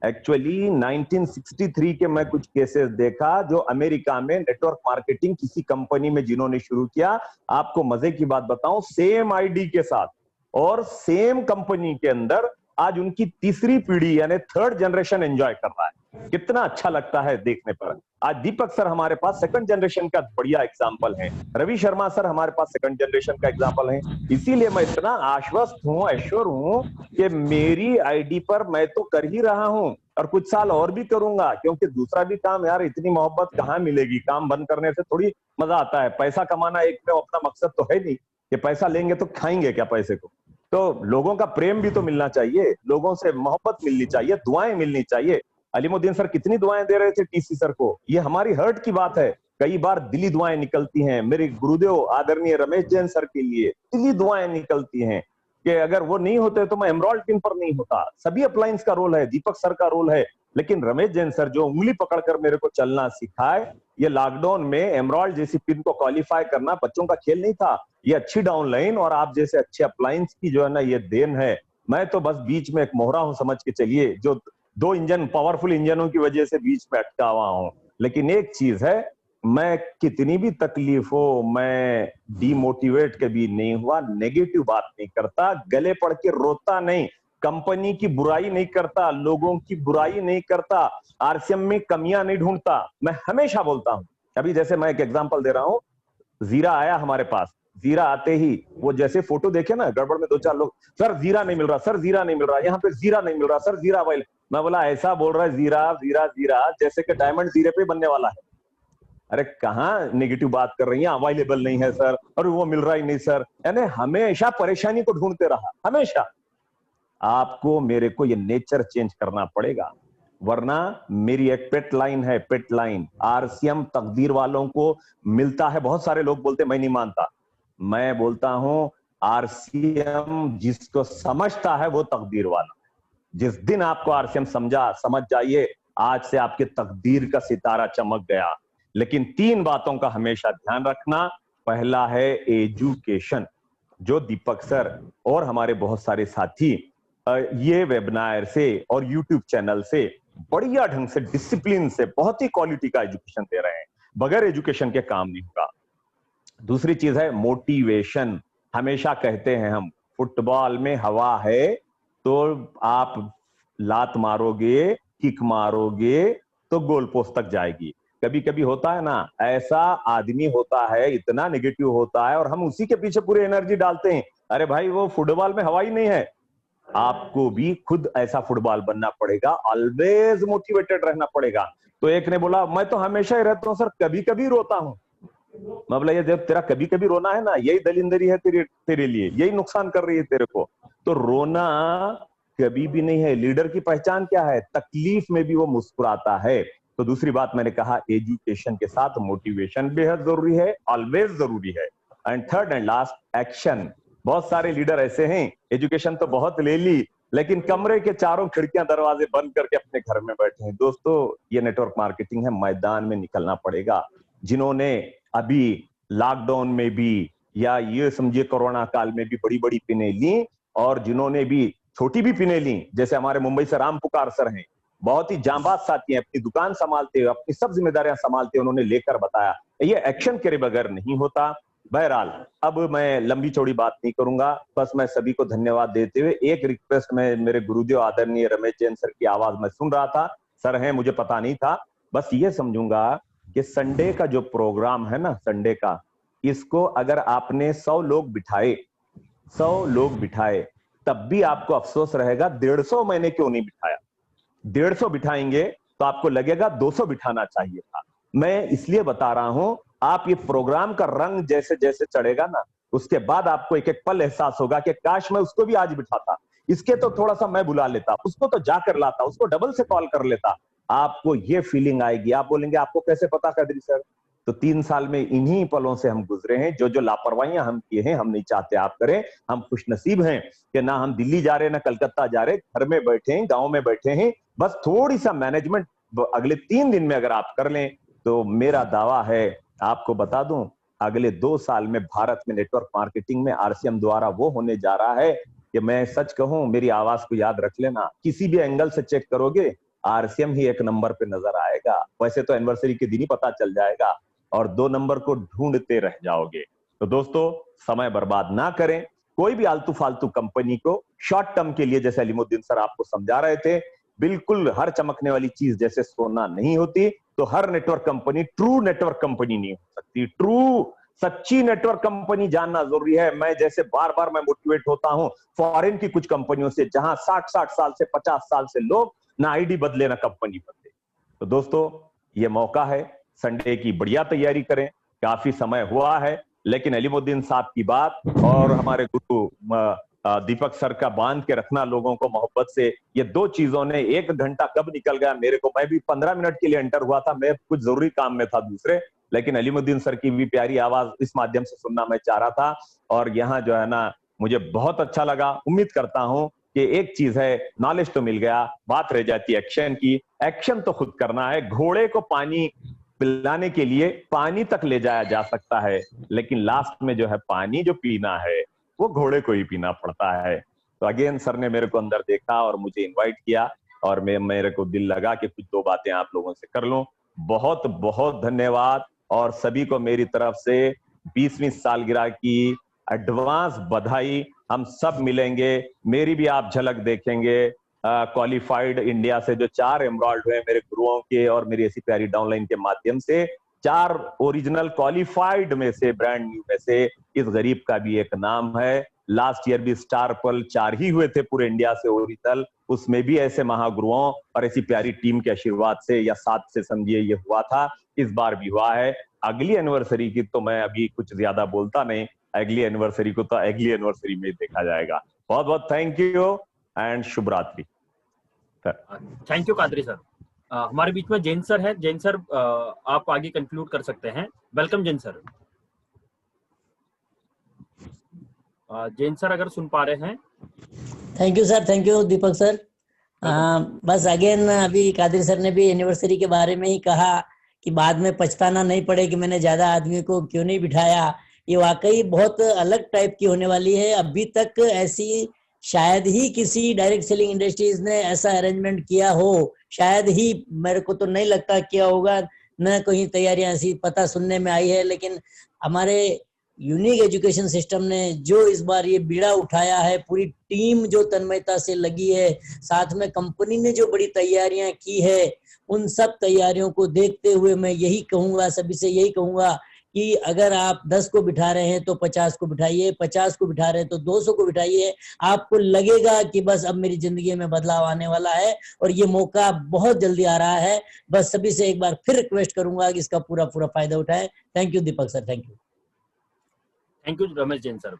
एक्चुअली 1963 के मैं कुछ केसेस देखा जो अमेरिका में नेटवर्क मार्केटिंग किसी कंपनी में जिन्होंने शुरू किया। आपको मजे की बात बताऊं, सेम आईडी के साथ और सेम कंपनी के अंदर आज उनकी तीसरी पीढ़ी यानी 3rd जनरेशन एंजॉय कर रहा है। कितना अच्छा लगता है देखने पर। आज दीपक सर हमारे पास 2nd जनरेशन का बढ़िया एग्जाम्पल है, रवि शर्मा सर हमारे पास 2nd जनरेशन का एग्जाम्पल है। इसीलिए मैं इतना आश्वस्त हूं, एश्योर हूं कि मेरी आईडी पर मैं तो कर ही रहा हूं और कुछ साल और भी करूंगा, क्योंकि दूसरा भी काम यार इतनी मोहब्बत कहाँ मिलेगी। काम बंद करने से थोड़ी मजा आता है। पैसा कमाना एक में अपना मकसद तो है नहीं कि पैसा लेंगे तो खाएंगे क्या पैसे को। तो लोगों का प्रेम भी तो मिलना चाहिए, लोगों से मोहब्बत मिलनी चाहिए, दुआएं मिलनी चाहिए। अलीमुद्दीन सर कितनी दुआएं दे रहे थे टीसी सर को, ये हमारी हर्ट की बात है। कई बार दिली दुआएं निकलती हैं मेरे गुरुदेव आदरणीय रमेश जैन सर के लिए, दिली दुआएं निकलती हैं कि अगर वो नहीं होते तो मैं एमराल्ड पिन पर नहीं होता। सभी अप्लायंस का रोल है, दीपक सर का रोल है, लेकिन रमेश जैन सर जो उंगली पकड़कर मेरे को चलना सिखाए, ये लॉकडाउन में एमराल्ड जैसी पिन को क्वालिफाई करना बच्चों का खेल नहीं था। ये अच्छी डाउनलाइन और आप जैसे अच्छे अप्लायंस की जो है ना ये देन है। मैं तो बस बीच में एक मोहरा हूं समझ के चलिए, जो 2 इंजन पावरफुल इंजनों की वजह से बीच में अटका हुआ हूं। लेकिन एक चीज है, मैं कितनी भी तकलीफ हो मैं डीमोटिवेट कभी नहीं हुआ, नेगेटिव बात नहीं करता, गले पड़ के रोता नहीं, कंपनी की बुराई नहीं करता, लोगों की बुराई नहीं करता, आरसीएम में कमियां नहीं ढूंढता। मैं हमेशा बोलता हूं। अभी जैसे मैं एक एग्जांपल दे रहा हूं, जीरा आया हमारे पास, जीरा आते ही वो जैसे फोटो देखे ना गड़बड़ में 2-4 लोग, सर जीरा नहीं मिल रहा, सर जीरा नहीं मिल रहा, यहाँ पे जीरा नहीं मिल रहा, सर जीरा अवेलेबल। मैं बोला ऐसा बोल रहा है जीरा जीरा जीरा जैसे कि डायमंड जीरे पे बनने वाला है। अरे कहाँ नेगेटिव बात कर रही है, अवेलेबल नहीं है सर, और वो मिल रहा ही नहीं सर। यानी हमेशा परेशानी को ढूंढते रहा, हमेशा। आपको मेरे को ये नेचर चेंज करना पड़ेगा, वरना मेरी एक पेट लाइन है, पेट लाइन, आरसीएम तकदीर वालों को मिलता है। बहुत सारे लोग बोलते मैं नहीं मानता, मैं बोलता हूं आरसीएम जिसको समझता है वो तकदीर वाला। जिस दिन आपको आरसीएम समझा, समझ जाइए आज से आपके तकदीर का सितारा चमक गया। लेकिन 3 बातों का हमेशा ध्यान रखना। पहला है एजुकेशन, जो दीपक सर और हमारे बहुत सारे साथी ये वेबिनार से और यूट्यूब चैनल से बढ़िया ढंग से डिसिप्लिन से बहुत ही क्वालिटी का एजुकेशन दे रहे हैं। बगैर एजुकेशन के काम नहीं होगा। दूसरी चीज है मोटिवेशन। हमेशा कहते हैं हम, फुटबॉल में हवा है तो आप लात मारोगे, किक मारोगे तो गोल पोस्ट तक जाएगी। कभी कभी होता है ना, ऐसा आदमी होता है, इतना नेगेटिव होता है और हम उसी के पीछे पूरी एनर्जी डालते हैं। अरे भाई वो फुटबॉल में हवा ही नहीं है। आपको भी खुद ऐसा फुटबॉल बनना पड़ेगा, ऑलवेज मोटिवेटेड रहना पड़ेगा। तो एक ने बोला मैं तो हमेशा ही रहता हूं सर, कभी कभी रोता हूं। मैं बोला ये जब तेरा कभी कभी रोना है ना, यही दलिंदरी है तेरे लिए, यही नुकसान कर रही है तेरे को। तो रोना कभी भी नहीं है। लीडर की पहचान क्या है? तकलीफ में भी वो मुस्कुराता है। तो दूसरी बात मैंने कहा, एजुकेशन के साथ मोटिवेशन बेहद जरूरी है, ऑलवेज जरूरी है। And third and last, action. बहुत सारे लीडर ऐसे हैं, एजुकेशन तो बहुत ले ली लेकिन कमरे के चारों खिड़कियां दरवाजे बंद करके अपने घर में बैठे हैं। दोस्तों ये नेटवर्क मार्केटिंग है, मैदान में निकलना पड़ेगा। जिन्होंने अभी लॉकडाउन में भी या ये समझिए कोरोना काल में भी बड़ी बड़ी पिने ली और जिन्होंने भी छोटी भी पिने ली, जैसे हमारे मुंबई से राम पुकार सर हैं, बहुत ही जांबाज साथी हैं, अपनी दुकान संभालते हुए अपनी सब जिम्मेदारियां संभालते हुए उन्होंने लेकर बताया। ये एक्शन के बगैर नहीं होता। बहरहाल अब मैं लंबी चौड़ी बात नहीं करूंगा, बस मैं सभी को धन्यवाद देते हुए एक रिक्वेस्ट में, मेरे गुरुदेव आदरणीय रमेश जैन सर की आवाज मैं सुन रहा था, सर हैं मुझे पता नहीं था, बस ये समझूंगा कि संडे का जो प्रोग्राम है ना, संडे का, इसको अगर आपने 100 लोग बिठाए तब भी आपको अफसोस रहेगा 150 मैंने क्यों नहीं बिठाया। 150 बिठाएंगे तो आपको लगेगा 200 बिठाना चाहिए था। मैं इसलिए बता रहा हूं, आप ये प्रोग्राम का रंग जैसे जैसे चढ़ेगा ना, उसके बाद आपको एक एक पल एहसास होगा कि काश मैं उसको भी आज बिठाता, इसके तो थोड़ा सा मैं बुला लेता, उसको तो जाकर लाता, उसको डबल से कॉल कर लेता। आपको ये फीलिंग आएगी। आप बोलेंगे आपको कैसे पता कदरी सर? तो 3 साल में इन्हीं पलों से हम गुजरे हैं। जो जो लापरवाहियां हम किए हैं, हम नहीं चाहते आप करें। हम खुशनसीब हैं कि ना हम दिल्ली जा रहे, ना कलकत्ता जा रहे, घर में बैठे हैं, गांव में बैठे हैं। बस थोड़ी सा मैनेजमेंट अगले 3 दिन में अगर आप कर लें तो मेरा दावा है, आपको बता दूं, अगले 2 साल में भारत में नेटवर्क मार्केटिंग में आरसीएम द्वारा वो होने जा रहा है कि मैं सच कहूं, मेरी आवाज को याद रख लेना, किसी भी एंगल से चेक करोगे आरसीएम ही 1 नंबर पे नजर आएगा। वैसे तो एनिवर्सरी के दिन ही पता चल जाएगा और 2 नंबर को ढूंढते रह जाओगे। तो दोस्तों, समय बर्बाद ना करें। कोई भी आलतू फालतू कंपनी को शॉर्ट टर्म के लिए, जैसे अलीमुद्दीन सर आपको समझा रहे थे, बिल्कुल हर चमकने वाली चीज जैसे सोना नहीं होती, तो हर network company true network company नहीं हो सकती। ट्रू सच्ची नेटवर्क कंपनी जानना जरूरी है। मैं जैसे बार बार मैं मोटिवेट होता हूं फॉरेन की कुछ कंपनियों से, जहां 60-60 साल से 50 साल से लोग ना आईडी बदले ना कंपनी बदले। तो दोस्तों, ये मौका है, संडे की बढ़िया तैयारी करें। काफी समय हुआ है, लेकिन अलीमुद्दीन साहब की बात और हमारे गुरु दीपक सर का बांध के रखना लोगों को मोहब्बत से, ये 2 चीजों ने 1 घंटा कब निकल गया मेरे को, मैं भी 15 मिनट के लिए एंटर हुआ था, मैं कुछ जरूरी काम में था दूसरे, लेकिन अलीमुद्दीन सर की भी प्यारी आवाज इस माध्यम से सुनना मैं चाह रहा था। और यहाँ जो है ना, मुझे बहुत अच्छा लगा। उम्मीद करता हूं कि एक चीज है, नॉलेज तो मिल गया, बात रह जाती है एक्शन की। एक्शन तो खुद करना है। घोड़े को पानी पिलाने के लिए पानी तक ले जाया जा सकता है, लेकिन लास्ट में जो है पानी जो पीना है वो घोड़े को ही पीना पड़ता है। तो अगेन सर ने मेरे को अंदर देखा और मुझे इनवाइट किया, और मेरे को दिल लगा कि कुछ 2 बातें आप लोगों से कर लूं। बहुत बहुत धन्यवाद, और सभी को मेरी तरफ से 20वीं सालगिरह की एडवांस बधाई। हम सब मिलेंगे, मेरी भी आप झलक देखेंगे। क्वालिफाइड इंडिया से जो 4 एमराल्ड हुए मेरे गुरुओं के और मेरी ऐसी प्यारी डाउनलाइन के माध्यम से, 4 ओरिजिनल क्वालिफाइड में से, ब्रांड न्यू में से, इस गरीब का भी एक नाम है। लास्ट ईयर भी स्टार पल 4 ही हुए थे पूरे इंडिया से ओरिजिनल, उसमें भी ऐसे महागुरुओं और ऐसी प्यारी टीम के आशीर्वाद से या साथ से समझिए ये हुआ था। इस बार भी हुआ है। अगली एनिवर्सरी की तो मैं अभी कुछ ज्यादा बोलता नहीं, अगली एनिवर्सरी को तो अगली एनिवर्सरी में देखा जाएगा। बहुत बहुत थैंक यू एंड शुभ रात्रि। Thank you Qadri sir. हमारे बीच में जैन सर है। जैन सर, आप आगे कंक्लूड कर सकते हैं। Welcome Jain sir. Jain sir अगर सुन पा रहे हैं। Thank you sir, thank you Deepak sir. बस अगेन अभी कादरी सर ने भी एनिवर्सरी के बारे में ही कहा कि बाद में पछताना नहीं पड़े कि मैंने ज्यादा आदमी को क्यों नहीं बिठाया। ये वाकई बहुत अलग टाइप की होने वाली है। अभी तक ऐसी शायद ही किसी डायरेक्ट सेलिंग इंडस्ट्रीज ने ऐसा अरेंजमेंट किया हो, शायद ही, मेरे को तो नहीं लगता किया होगा, न कहीं तैयारियां ऐसी पता सुनने में आई है। लेकिन हमारे यूनिक एजुकेशन सिस्टम ने जो इस बार ये बीड़ा उठाया है, पूरी टीम जो तन्मयता से लगी है, साथ में कंपनी ने जो बड़ी तैयारियां की है, उन सब तैयारियों को देखते हुए मैं यही कहूंगा, सभी से यही कहूंगा कि अगर आप 10 को बिठा रहे हैं तो 50 को बिठाइए, 50 को बिठा रहे हैं तो 200 को बिठाइए। आपको लगेगा कि बस अब मेरी जिंदगी में बदलाव आने वाला है और ये मौका बहुत जल्दी आ रहा है। बस सभी से एक बार फिर रिक्वेस्ट करूंगा कि इसका पूरा फायदा उठाएं। Thank you Deepak sir, thank you. Thank you Ramesh Jain sir.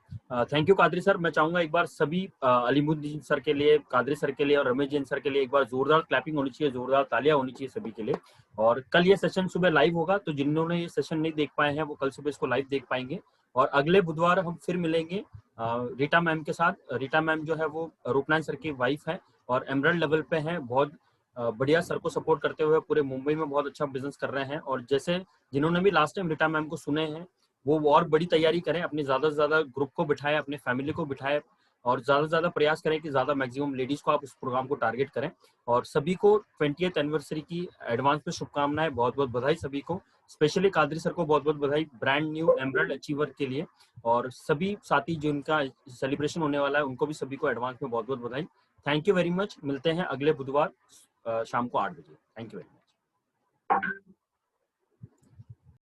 Thank you Qadri sir. मैं चाहूंगा एक बार सभी अलीमुद्दीन सर के लिए, कादरी सर के लिए और रमेश जैन सर के लिए एक बार जोरदार क्लैपिंग होनी चाहिए, जोरदार तालियां होनी चाहिए सभी के लिए। और कल ये सेशन सुबह लाइव होगा, तो जिन्होंने ये सेशन नहीं देख पाए हैं वो कल सुबह इसको लाइव देख पाएंगे। और अगले बुधवार हम फिर मिलेंगे रीटा मैम के साथ। रीटा मैम जो है वो रूपनारायण सर की वाइफ है और एमरल्ड लेवल पे है। बहुत बढ़िया सर को सपोर्ट करते हुए पूरे मुंबई में बहुत अच्छा बिजनेस कर रहे हैं। और जैसे जिन्होंने भी लास्ट टाइम रीटा मैम को सुने हैं, वो और बड़ी तैयारी करें, अपने ज्यादा से ज्यादा ग्रुप को बिठाएं, अपने फैमिली को बिठाएं और ज्यादा से ज्यादा प्रयास करें कि ज्यादा मैक्सिमम लेडीज को आप इस प्रोग्राम को टारगेट करें। और सभी को 20th एनिवर्सरी की एडवांस में शुभकामनाएं, बहुत बहुत बधाई सभी को। स्पेशली कादरी सर को बहुत बहुत बधाई ब्रांड न्यू एमरल्ड अचीवर के लिए। और सभी साथी जिनका सेलिब्रेशन होने वाला है उनको भी सभी को एडवांस में बहुत बहुत बधाई। Thank you very much. मिलते हैं अगले बुधवार शाम को 8 बजे। Thank you very much.